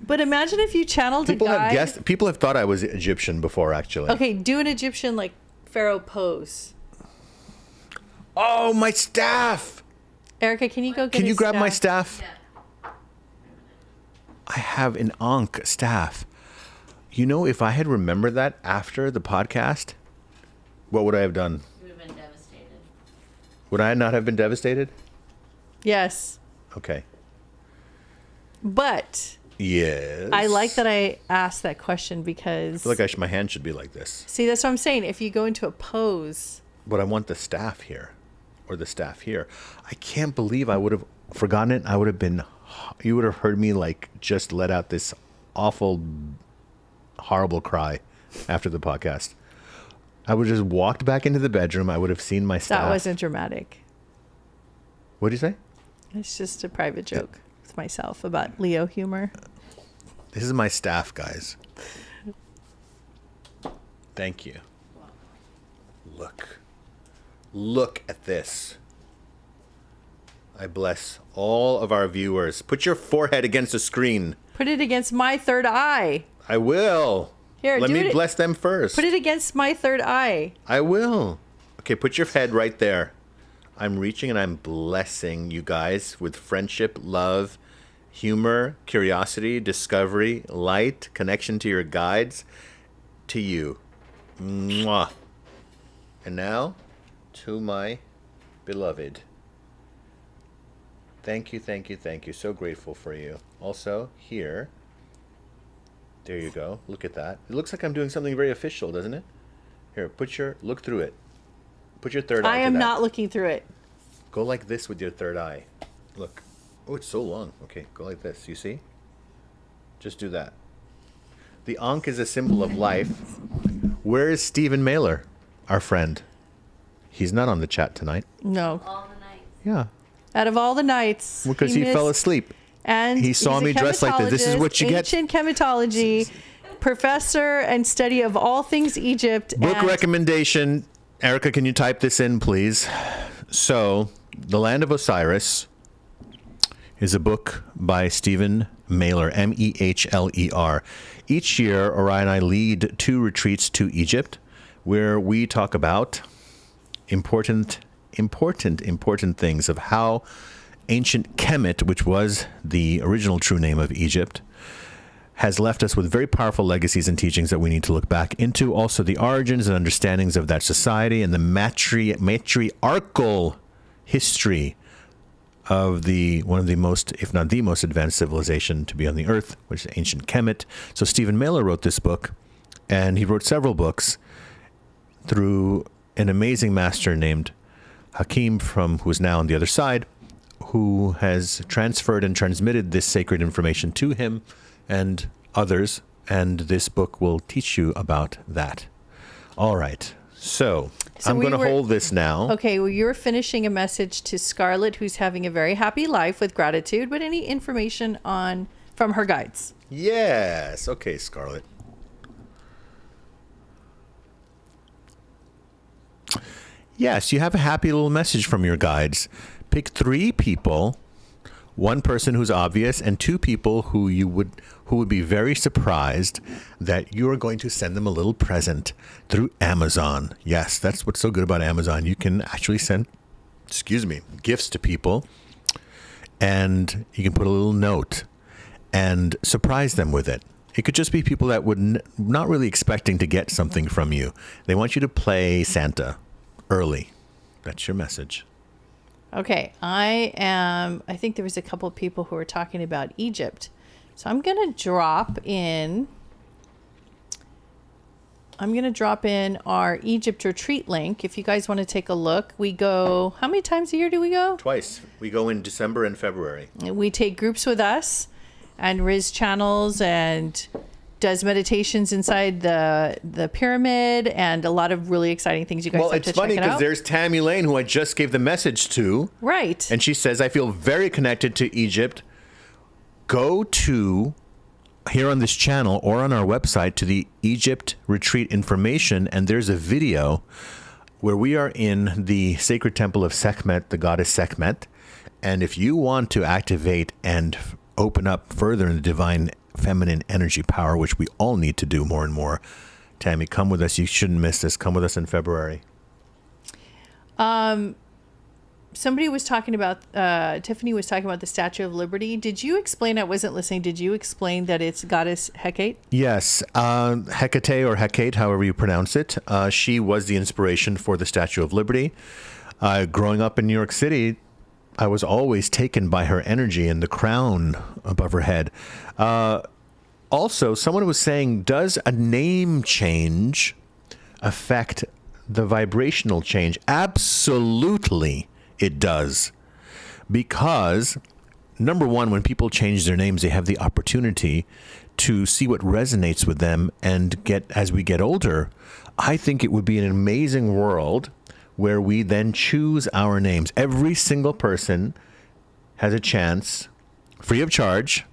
But imagine if you channeled People a have guide. guessed. People have thought I was Egyptian before, actually. Okay, do an Egyptian like pharaoh pose. Oh, my staff! Erica, can you go get Can you his grab my staff? staff? Yeah. I have an Ankh staff. You know, if I had remembered that after the podcast, what would I have done? You would have been devastated. Would I not have been devastated? Yes. Okay. But Yes. I like that I asked that question because I feel like my hand should be like this. see, that's what I'm saying. If you go into a pose, But I want the staff here, or the staff here. I can't believe I would have forgotten it. I would have been, you would have heard me like just let out this awful, horrible cry after the podcast. I would have just walked back into the bedroom. I would have seen my staff. that wasn't dramatic. What did you say? It's just a private joke with myself about Leo humor. This is my staff, guys. Thank you. Look. Look at this. I bless all of our viewers. Put your forehead against the screen. Put it against my third eye. I will. Here, Let do me it- bless them first. Put it against my third eye. I will. Okay, put your head right there. I'm reaching and I'm blessing you guys with friendship, love, humor, curiosity, discovery, light, connection to your guides, to you. Mwah. And now, to my beloved. Thank you, thank you, thank you. So grateful for you. Also, here. There you go. Look at that. It looks like I'm doing something very official, doesn't it? Here, look through it. Put your third eye I to am that. not looking through it. Go like this with your third eye. Look. Oh, it's so long. Okay, go like this. You see? Just do that. The Ankh is a symbol of life. Where is Stephen Mailer, our friend? He's not on the chat tonight. No. All the nights. Yeah, Out of all the nights. because he fell asleep. And He saw he's a me dressed like this. This is what you get. Ancient chematology, professor and study of all things Egypt. Book and recommendation. Erica, can you type this in, please? So, The Land of Osiris is a book by Stephen Mailer, Mehler. Each year, Oriah and I lead 2 retreats to Egypt where we talk about important things of how ancient Kemet, which was the original true name of Egypt, has left us with very powerful legacies and teachings that we need to look back into. Also, the origins and understandings of that society and the matriarchal history of one of the most, if not the most advanced civilization to be on the earth, which is ancient Kemet. So Stephen Mailer wrote this book, and he wrote several books through an amazing master named Hakim, who is now on the other side, who has transferred and transmitted this sacred information to him and others, and this book will teach you about that. All right. So I'm we going to were- hold this now. Okay, well, you're finishing a message to Scarlett, who's having a very happy life with gratitude, but any information from her guides? Yes. Okay, Scarlett. Yes, you have a happy little message from your guides. Pick 3 people, 1 person who's obvious, and 2 people who would be very surprised that you are going to send them a little present through Amazon. Yes, that's what's so good about Amazon. You can actually send, gifts to people, and you can put a little note and surprise them with it. It could just be people that would not really expecting to get something from you. They want you to play Santa early. That's your message. Okay, I think there was a couple of people who were talking about Egypt. So I'm going to drop in our Egypt retreat link. If you guys want to take a look, we go, how many times a year do we go? Twice. We go in December and February. We take groups with us and Riz channels and does meditations inside the pyramid and a lot of really exciting things. You guys have it's to funny check it because out. there's Tammy Lane, who I just gave the message to. Right. And she says, I feel very connected to Egypt. Go to, here on this channel or on our website, to the Egypt retreat information, and there's a video where we are in the sacred temple of Sekhmet, the goddess Sekhmet. And if you want to activate and open up further in the divine feminine energy power, which we all need to do more and more, Tammy, come with us. You shouldn't miss this. Come with us in February. Somebody was talking about, Tiffany was talking about the Statue of Liberty. Did you explain, I wasn't listening, did you explain that it's goddess Hecate? Yes. Hecate or Hecate, however you pronounce it. She was the inspiration for the Statue of Liberty. Growing up in New York City, I was always taken by her energy and the crown above her head. Also, someone was saying, does a name change affect the vibrational change? Absolutely, it does. Because, number one, when people change their names, they have the opportunity to see what resonates with them. And as we get older, I think it would be an amazing world where we then choose our names. Every single person has a chance, free of charge,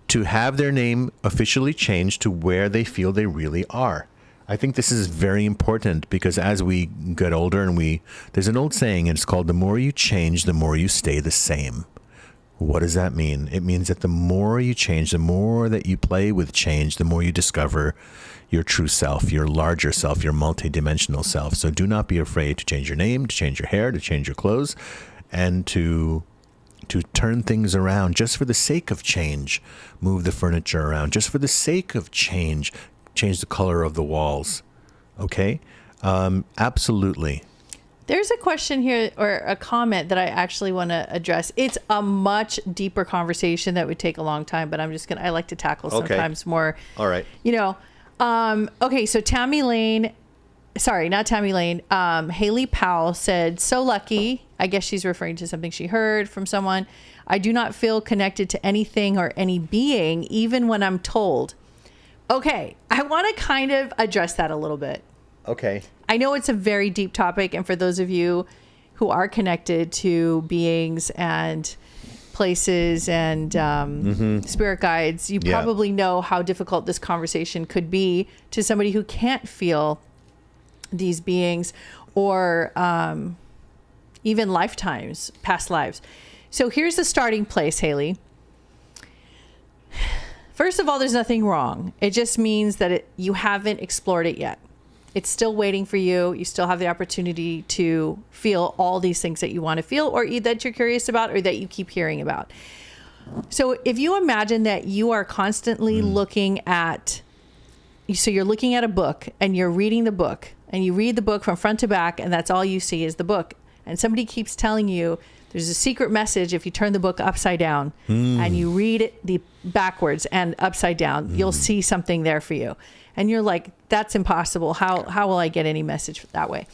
to have their name officially changed to where they feel they really are. I think this is very important because as we get older and there's an old saying, and it's called, the more you change, the more you stay the same. What does that mean? It means that the more you change, the more that you play with change, the more you discover your true self, your larger self, your multidimensional self. So do not be afraid to change your name, to change your hair, to change your clothes, and to turn things around just for the sake of change. Move the furniture around just for the sake of change. Change the color of the walls. Okay? Absolutely. There's a question here or a comment that I actually want to address. It's a much deeper conversation that would take a long time, but I like to tackle sometimes more. All right. Okay, so Tammy Lane, sorry, not Tammy Lane, Haley Powell said, so lucky. I guess she's referring to something she heard from someone. I do not feel connected to anything or any being, even when I'm told. Okay, I want to kind of address that a little bit. Okay. I know it's a very deep topic, and for those of you who are connected to beings and places and spirit guides, you probably know how difficult this conversation could be to somebody who can't feel these beings or even lifetimes, past lives. So here's the starting place, Haley. First of all, there's nothing wrong. It just means that you haven't explored it yet. It's still waiting for you. You still have the opportunity to feel all these things that you want to feel or that you're curious about or that you keep hearing about. So if you imagine that you are constantly looking at, so you're looking at a book and you're reading the book and you read the book from front to back and that's all you see is the book. And somebody keeps telling you there's a secret message if you turn the book upside down and you read it backwards and upside down, you'll see something there for you. And you're like, that's impossible. How will I get any message that way?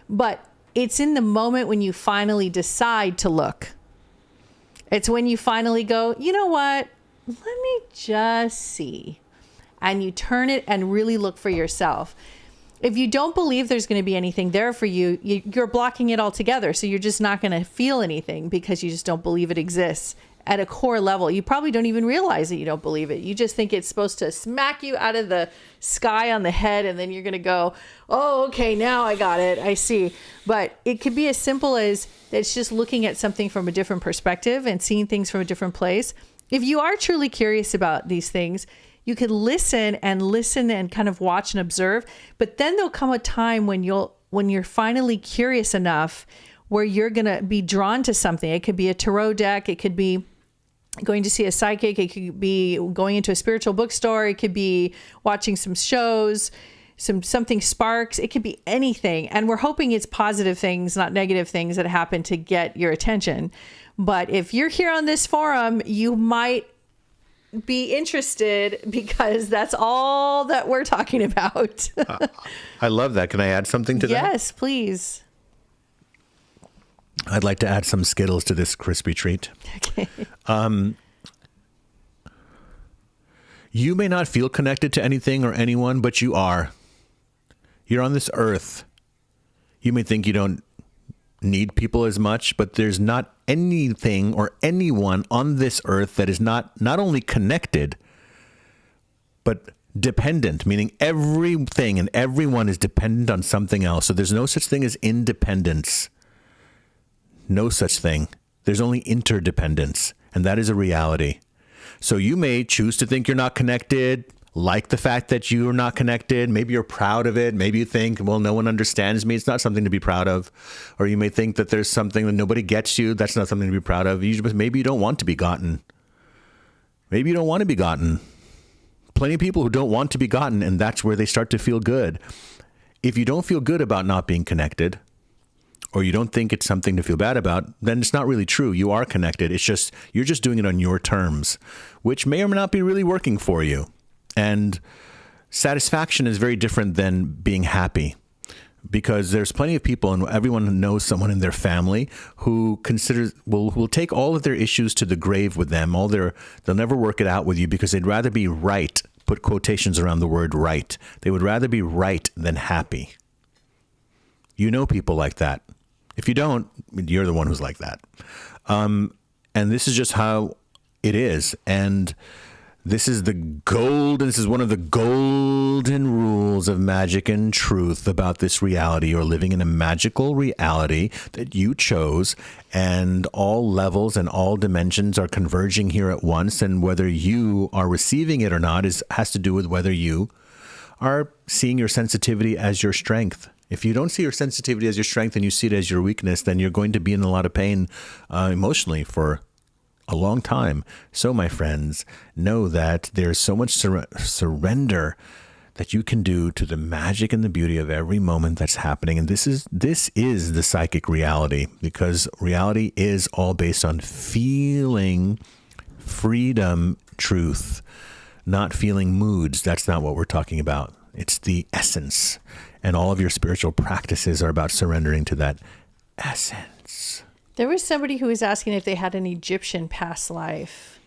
But it's in the moment when you finally decide to look. It's when you finally go, you know what? Let me just see. And you turn it and really look for yourself. If you don't believe there's going to be anything there for you, you're blocking it altogether. So you're just not going to feel anything because you just don't believe it exists. At a core level, you probably don't even realize that you don't believe it. You just think it's supposed to smack you out of the sky on the head, and then you're going to go, oh, okay, now I got it. I see. But it could be as simple as it's just looking at something from a different perspective and seeing things from a different place. If you are truly curious about these things, you could listen and kind of watch and observe. But then there'll come a time when you're finally curious enough where you're going to be drawn to something. It could be a tarot deck. It could be going to see a psychic. It could be going into a spiritual bookstore. It could be watching some shows, something sparks. It could be anything. And we're hoping it's positive things, not negative things that happen to get your attention. But if you're here on this forum, you might be interested because that's all that we're talking about. I love that. Can I add something to that? Yes, please. I'd like to add some Skittles to this crispy treat. Okay. You may not feel connected to anything or anyone, but you are. You're on this earth. You may think you don't need people as much, but there's not anything or anyone on this earth that is not only connected, but dependent, meaning everything and everyone is dependent on something else. So there's no such thing as independence. No such thing. There's only interdependence, and that is a reality. So you may choose to think you're not connected, like the fact that you're not connected. Maybe you're proud of it. Maybe you think, well, no one understands me. It's not something to be proud of. Or you may think that there's something that nobody gets you. That's not something to be proud of. Maybe you don't want to be gotten. Maybe you don't want to be gotten. Plenty of people who don't want to be gotten, and that's where they start to feel good. If you don't feel good about not being connected, or you don't think it's something to feel bad about, then it's not really true. You are connected. It's just, you're just doing it on your terms, which may or may not be really working for you. And satisfaction is very different than being happy, because there's plenty of people, and everyone knows someone in their family who will take all of their issues to the grave with them. They'll never work it out with you because they'd rather be right. Put quotations around the word right. They would rather be right than happy. You know people like that. If you don't, you're the one who's like that. And this is just how it is. And this is one of the golden rules of magic and truth about this reality. You're living in a magical reality that you chose, and all levels and all dimensions are converging here at once. And whether you are receiving it or not has to do with whether you are seeing your sensitivity as your strength. If you don't see your sensitivity as your strength and you see it as your weakness, then you're going to be in a lot of pain emotionally for a long time. So, my friends, know that there's so much surrender that you can do to the magic and the beauty of every moment that's happening. And this is the psychic reality, because reality is all based on feeling freedom, truth, not feeling moods. That's not what we're talking about. It's the essence. And all of your spiritual practices are about surrendering to that essence. There was somebody who was asking if they had an Egyptian past life.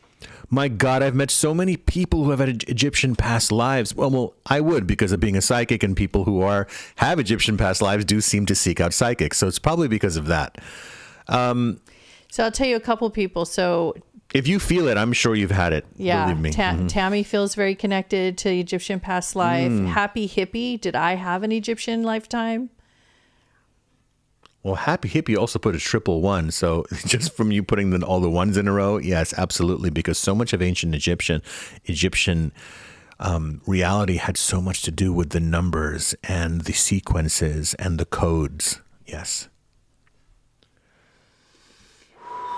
My God, I've met so many people who have had Egyptian past lives. Well, I would, because of being a psychic, and people who have Egyptian past lives do seem to seek out psychics. So it's probably because of that. So I'll tell you a couple people. So if you feel it, I'm sure you've had it. Yeah. Believe me. Tammy feels very connected to Egyptian past life. Happy Hippie. Did I have an Egyptian lifetime? Well, Happy Hippie also put a 111. So just from you putting all the ones in a row, yes, absolutely. Because so much of ancient Egyptian reality had so much to do with the numbers and the sequences and the codes. Yes.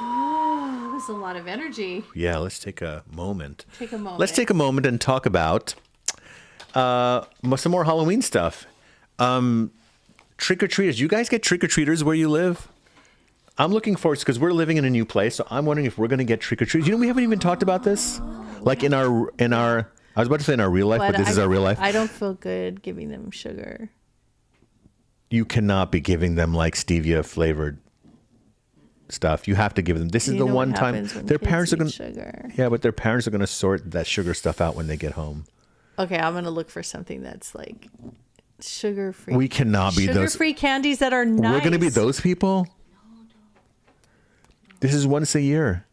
Oh, that was a lot of energy. Yeah, let's take a moment. Let's take a moment and talk about some more Halloween stuff. Trick-or-treaters. You guys get trick-or-treaters where you live? I'm looking forward to, because we're living in a new place, so I'm wondering if we're going to get trick-or-treaters. You know, we haven't even talked about this. Like in our I was about to say in our real life, but this is our real life. I don't feel good giving them sugar. You cannot be giving them like stevia flavored stuff. You have to give them. This is the one time their parents are going to sugar. Yeah, but their parents are going to sort that sugar stuff out when they get home. Okay, I'm going to look for something that's like sugar-free. We cannot be those sugar-free candies that are nice. We're going to be those people? This is once a year.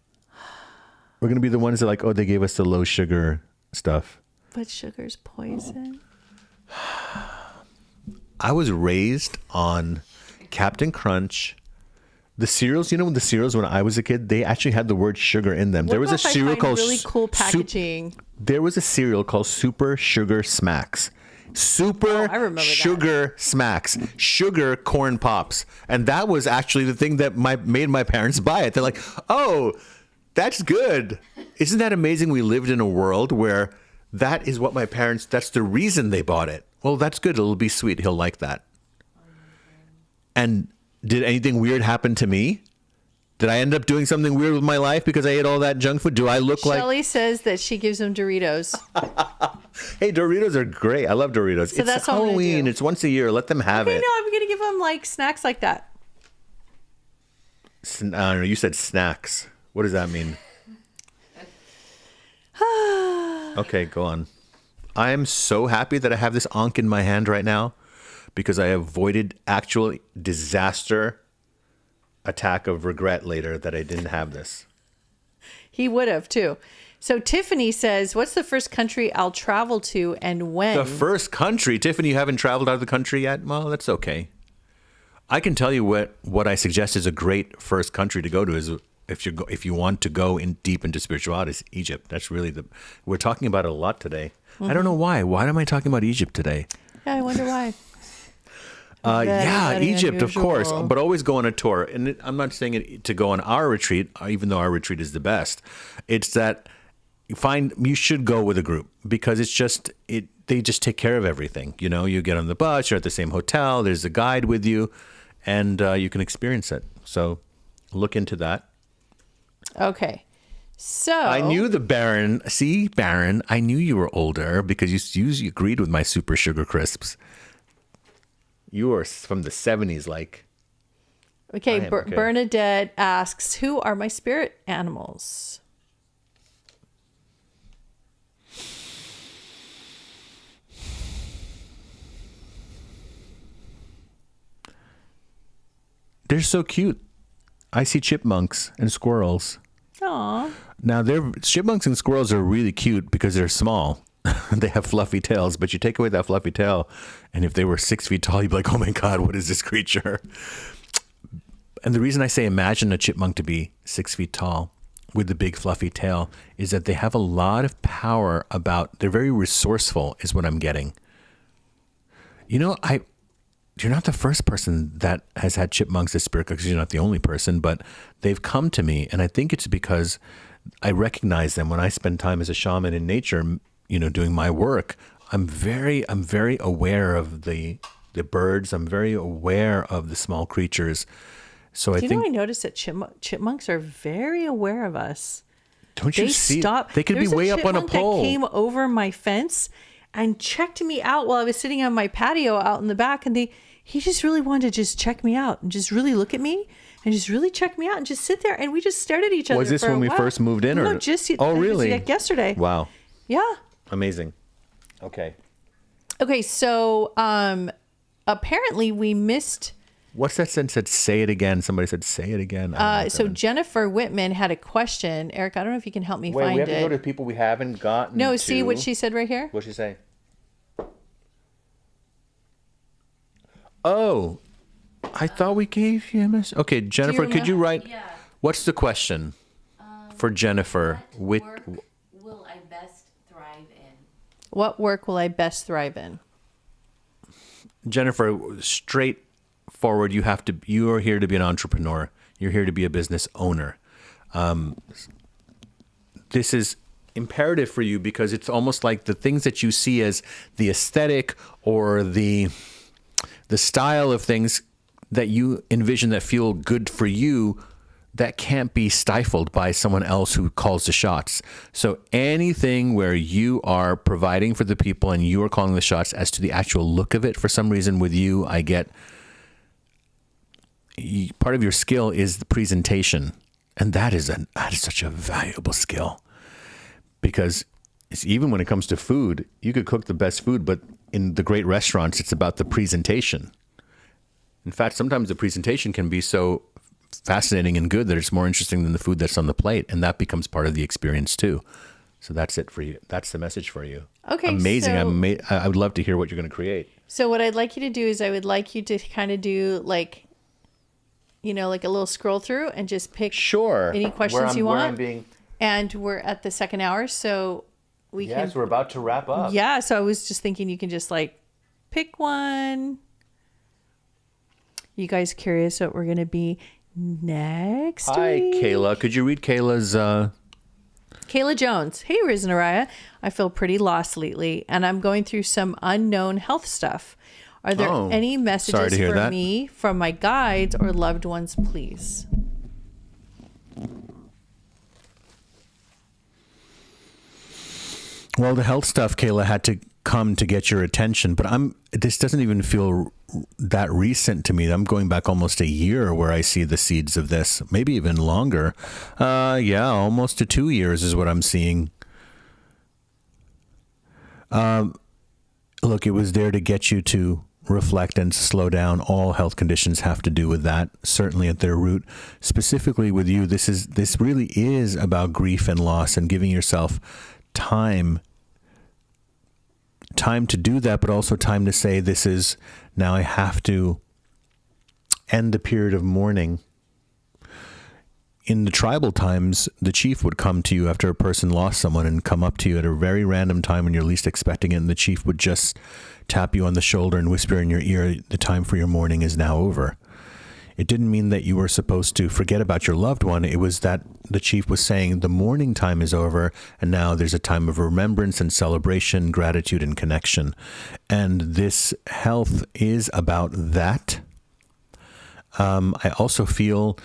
We're going to be the ones that like, oh, they gave us the low sugar stuff. But sugar's poison. I was raised on Captain Crunch. The cereals, you know, the cereals when I was a kid, they actually had the word sugar in them. There was a cereal called really cool packaging. There was a cereal called Super Sugar Smacks. I remember Sugar Smacks, sugar corn pops. And that was actually the thing that made my parents buy it. They're like, oh, that's good. Isn't that amazing? We lived in a world where that is what that's the reason they bought it. Well, that's good. It'll be sweet. He'll like that. And did anything weird happen to me? Did I end up doing something weird with my life because I ate all that junk food? Do I look like... Shelly says that she gives them Doritos. Hey, Doritos are great. I love Doritos. So it's Halloween. It's once a year. Let them have it. No, I'm going to give them like snacks like that. I don't know. You said snacks. What does that mean? Okay, go on. I am so happy that I have this Ankh in my hand right now because I avoided actual disaster attack of regret later that I didn't have this. He would have too. So Tiffany says, what's the first country I'll travel to and when? The first country? Tiffany, you haven't traveled out of the country yet? Well, that's okay. I can tell you what I suggest is a great first country to go to is if you want to go in deep into spirituality, is Egypt. That's really we're talking about it a lot today. I don't know why. Why am I talking about Egypt today? Yeah, I wonder why. Yeah, Egypt, unusual. of course, but always go on a tour. And I'm not saying it to go on our retreat, even though our retreat is the best. It's that you should go with a group because they just take care of everything. You know, you get on the bus, you're at the same hotel, there's a guide with you, and you can experience it. So look into that. Okay. So I knew the Baron. See, Baron, I knew you were older because you agreed with my super sugar crisps. You are from the 70s, like. Okay, okay. Bernadette asks, who are my spirit animals? They're so cute. I see chipmunks and squirrels. Aw. Now, chipmunks and squirrels are really cute because they're small. They have fluffy tails, but you take away that fluffy tail, and if they were 6 feet tall, you'd be like, oh my God, what is this creature? And the reason I say imagine a chipmunk to be 6 feet tall with the big fluffy tail is that they have a lot of power they're very resourceful is what I'm getting. You know, you're not the first person that has had chipmunks as spirit guides. You're not the only person, but they've come to me, and I think it's because I recognize them when I spend time as a shaman in nature, you know, doing my work. I'm very aware of the birds. I'm very aware of the small creatures. So I think I noticed that chipmunks are very aware of us. Don't you see? Stop. They could be way up on a pole. That came over my fence and checked me out while I was sitting on my patio out in the back, and he just really wanted to just check me out and just really look at me and just really check me out and just sit there, and we just stared at each other. Was this when we first moved in, or no? Just really? Like yesterday. Wow. Yeah. Amazing. Okay. Okay, so apparently we missed. What's that sentence that say it again? Somebody said say it again. So Jennifer Whitman had a question. Eric, I don't know if you can help me find it. We have to go to people we haven't gotten No, to. see what she said right here? What'd she say? Oh, I thought we gave you a message. Okay, Jennifer, could you write? Yeah. What's the question for Jennifer? What work will I best thrive in? What work will I best thrive in? Jennifer, straightforward. You are here to be an entrepreneur. You're here to be a business owner. This is imperative for you because it's almost like the things that you see as the aesthetic or the style of things that you envision that feel good for you, that can't be stifled by someone else who calls the shots. So anything where you are providing for the people and you are calling the shots as to the actual look of it, for some reason with you, I get part of your skill is the presentation. And that is such a valuable skill because even when it comes to food, you could cook the best food, but in the great restaurants, it's about the presentation. In fact, sometimes the presentation can be so fascinating and good that it's more interesting than the food that's on the plate, and that becomes part of the experience too. So that's it for you. That's the message for you. Okay, amazing. so- I would love to hear what you're going to create. So what I'd like you to do is I would like you to kind of do like a little scroll through and just pick any questions you want. And we're at the second hour, so we can. Yes, we're about to wrap up. Yeah, so I was just thinking you can just like pick one. You guys curious what we're going to be next Hi, week? Kayla. Could you read Kayla's... Kayla Jones. Hey, Riz and Oriah. I feel pretty lost lately, and I'm going through some unknown health stuff. Are there any messages for me from my guides or loved ones, please? Well, the health stuff, Kayla, had to come to get your attention, but this doesn't even feel that recent to me. I'm going back almost a year where I see the seeds of this, maybe even longer. Yeah, almost to 2 years is what I'm seeing. Look, it was there to get you to reflect and slow down. All health conditions have to do with that, certainly at their root. Specifically with you, this really is about grief and loss and giving yourself time to do that, but also time to say, this is, now I have to end the period of mourning. In the tribal times, the chief would come to you after a person lost someone and come up to you at a very random time when you're least expecting it, and the chief would just tap you on the shoulder and whisper in your ear, the time for your mourning is now over. It didn't mean that you were supposed to forget about your loved one. It was that the chief was saying the mourning time is over, and now there's a time of remembrance and celebration, gratitude and connection. And this health is about that. I also feel...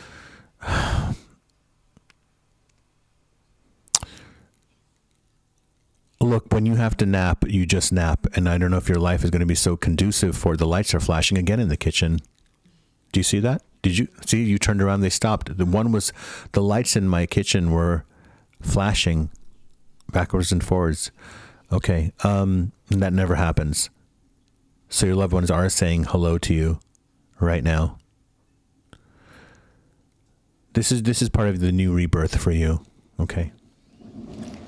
Look, when you have to nap, you just nap. And I don't know if your life is going to be so conducive for the lights are flashing again in the kitchen. Do you see that? Did you see? You turned around, they stopped. The lights in my kitchen were flashing backwards and forwards. Okay. That never happens. So your loved ones are saying hello to you right now. This is part of the new rebirth for you. Okay.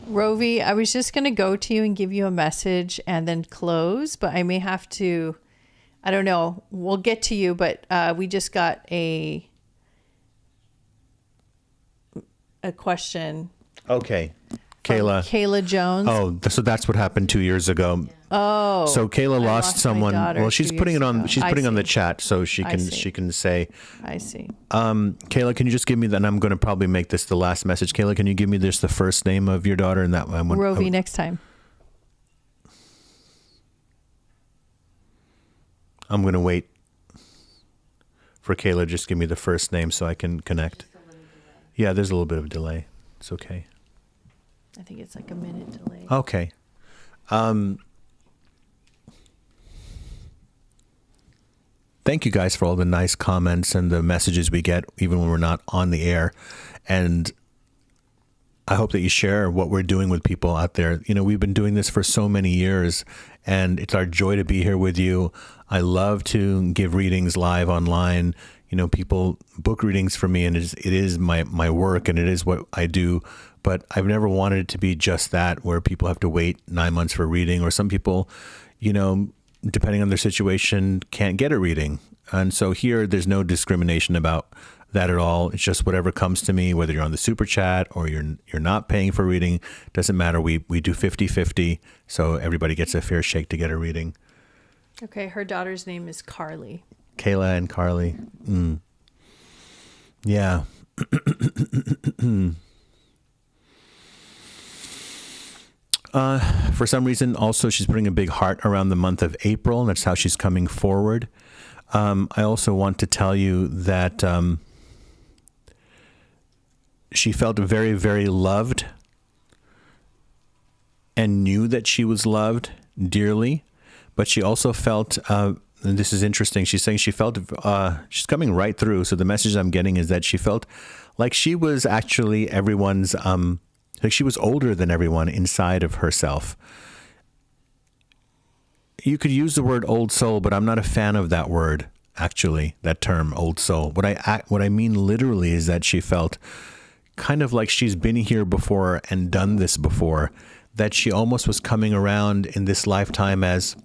Rovi, I was just going to go to you and give you a message and then close, but I may have to, I don't know. We'll get to you, but we just got a question. Okay. Kayla Jones. Oh, so that's what happened 2 years ago. Oh. So Kayla lost my someone. daughter Well, she's 2 putting years it on. ago. She's I putting on the see. chat, so she I can see. she can say. I see. Kayla, can you just give me that? And I'm going to probably make this the last message. Kayla, can you give me just the first name of your daughter and that one? Rovi next time. I'm going to wait for Kayla. Just give me the first name so I can connect. Yeah, there's a little bit of a delay. It's okay. I think it's like a minute delay. Okay. Thank you guys for all the nice comments and the messages we get, even when we're not on the air. And I hope that you share what we're doing with people out there. You know, we've been doing this for so many years, and it's our joy to be here with you. I love to give readings live online. You know, people book readings for me, and it is my work, and it is what I do. But I've never wanted it to be just that, where people have to wait 9 months for a reading, or some people, you know, depending on their situation, can't get a reading. And so here, there's no discrimination about that at all. It's just whatever comes to me, whether you're on the super chat or you're not paying for a reading, doesn't matter. We do 50-50, so everybody gets a fair shake to get a reading. Okay, her daughter's name is Carly. Kayla and Carly. Yeah. For some reason, also, she's putting a big heart around the month of April. That's how she's coming forward. I also want to tell you that she felt very, very loved and knew that she was loved dearly. But she also felt, and this is interesting, she's saying she felt, she's coming right through. So the message I'm getting is that she felt like she was actually everyone's, like she was older than everyone inside of herself. You could use the word old soul, but I'm not a fan of that word, actually, that term, old soul. What I mean literally is that she felt kind of like she's been here before and done this before, that she almost was coming around in this lifetime as,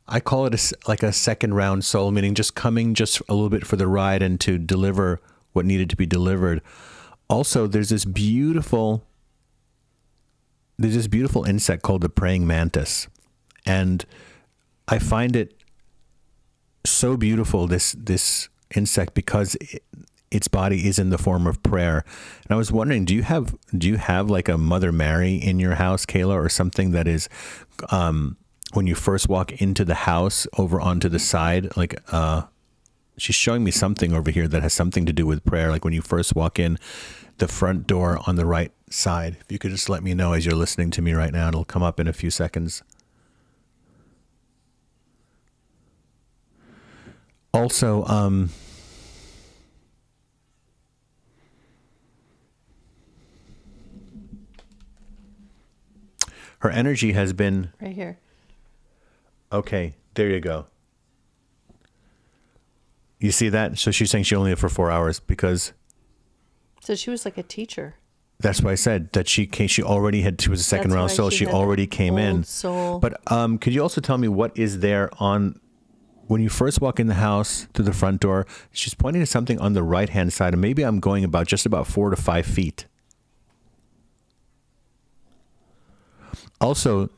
I call it like a second round soul, meaning just coming just a little bit for the ride and to deliver what needed to be delivered. Also, there's this beautiful insect called the praying mantis. And I find it so beautiful, this insect, because its body is in the form of prayer. And I was wondering, do you have like a Mother Mary in your house, Kayla, or something that is, when you first walk into the house over onto the side, like, she's showing me something over here that has something to do with prayer. Like when you first walk in the front door on the right side, if you could just let me know as you're listening to me right now, it'll come up in a few seconds. Also, Her energy has been... Right here. Okay, there you go. You see that? So she's saying she only lived for 4 hours because... So she was like a teacher. That's why I said that she already had, she was a second That's round why soul. she She had already that came in. old soul. But could you also tell me what is there on, when you first walk in the house through the front door, she's pointing to something on the right-hand side, and maybe I'm going about just about 4 to 5 feet. Also,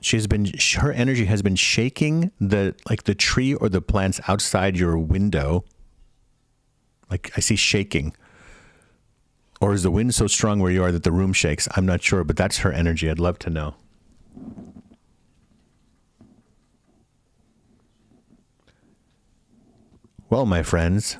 her energy has been shaking the tree or the plants outside your window. Like I see shaking. Or is the wind so strong where you are that the room shakes? I'm not sure, but that's her energy. I'd love to know. Well, my friends,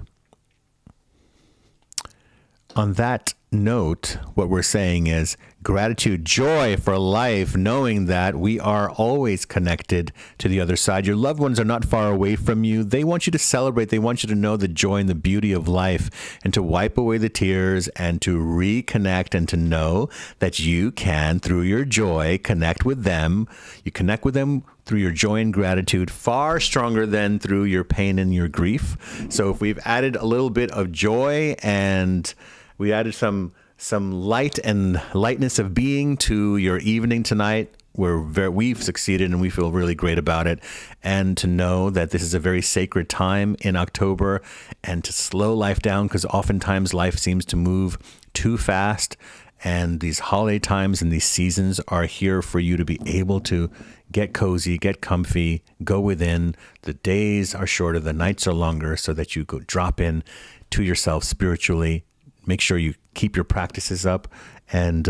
on that note, what we're saying is gratitude, joy for life, knowing that we are always connected to the other side. Your loved ones are not far away from you. They want you to celebrate. They want you to know the joy and the beauty of life and to wipe away the tears and to reconnect and to know that you can, through your joy, connect with them. You connect with them through your joy and gratitude far stronger than through your pain and your grief. So if we've added a little bit of joy and we added some light and lightness of being to your evening tonight, we've succeeded and we feel really great about it. And to know that this is a very sacred time in October and to slow life down, because oftentimes life seems to move too fast. And these holiday times and these seasons are here for you to be able to get cozy, get comfy, go within. The days are shorter, the nights are longer, so that you go drop in to yourself spiritually. Make sure you keep your practices up and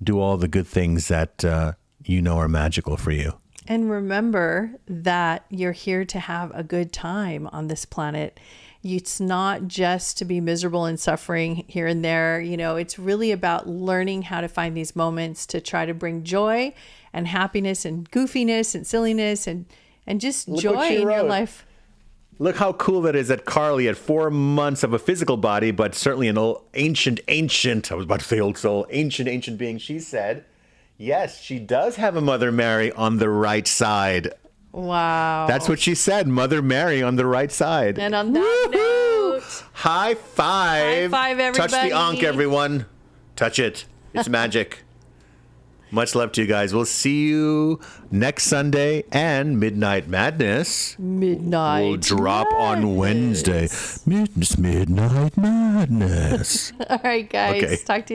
do all the good things that you know are magical for you. And remember that you're here to have a good time on this planet. It's not just to be miserable and suffering here and there. You know, it's really about learning how to find these moments to try to bring joy and happiness and goofiness and silliness and just Look joy what she in your wrote. life. Look how cool that is that Carly had 4 months of a physical body, but certainly an old, ancient, I was about to say old soul, ancient being. She said, yes, she does have a Mother Mary on the right side. Wow. That's what she said, Mother Mary on the right side. And on that note, high five. High five, Touch the everybody. ankh, everyone. Touch it. It's magic. Much love to you guys. We'll see you next Sunday, and Midnight Madness midnight will drop on Wednesday. Midnight Madness. All right, guys. Okay. Talk to you.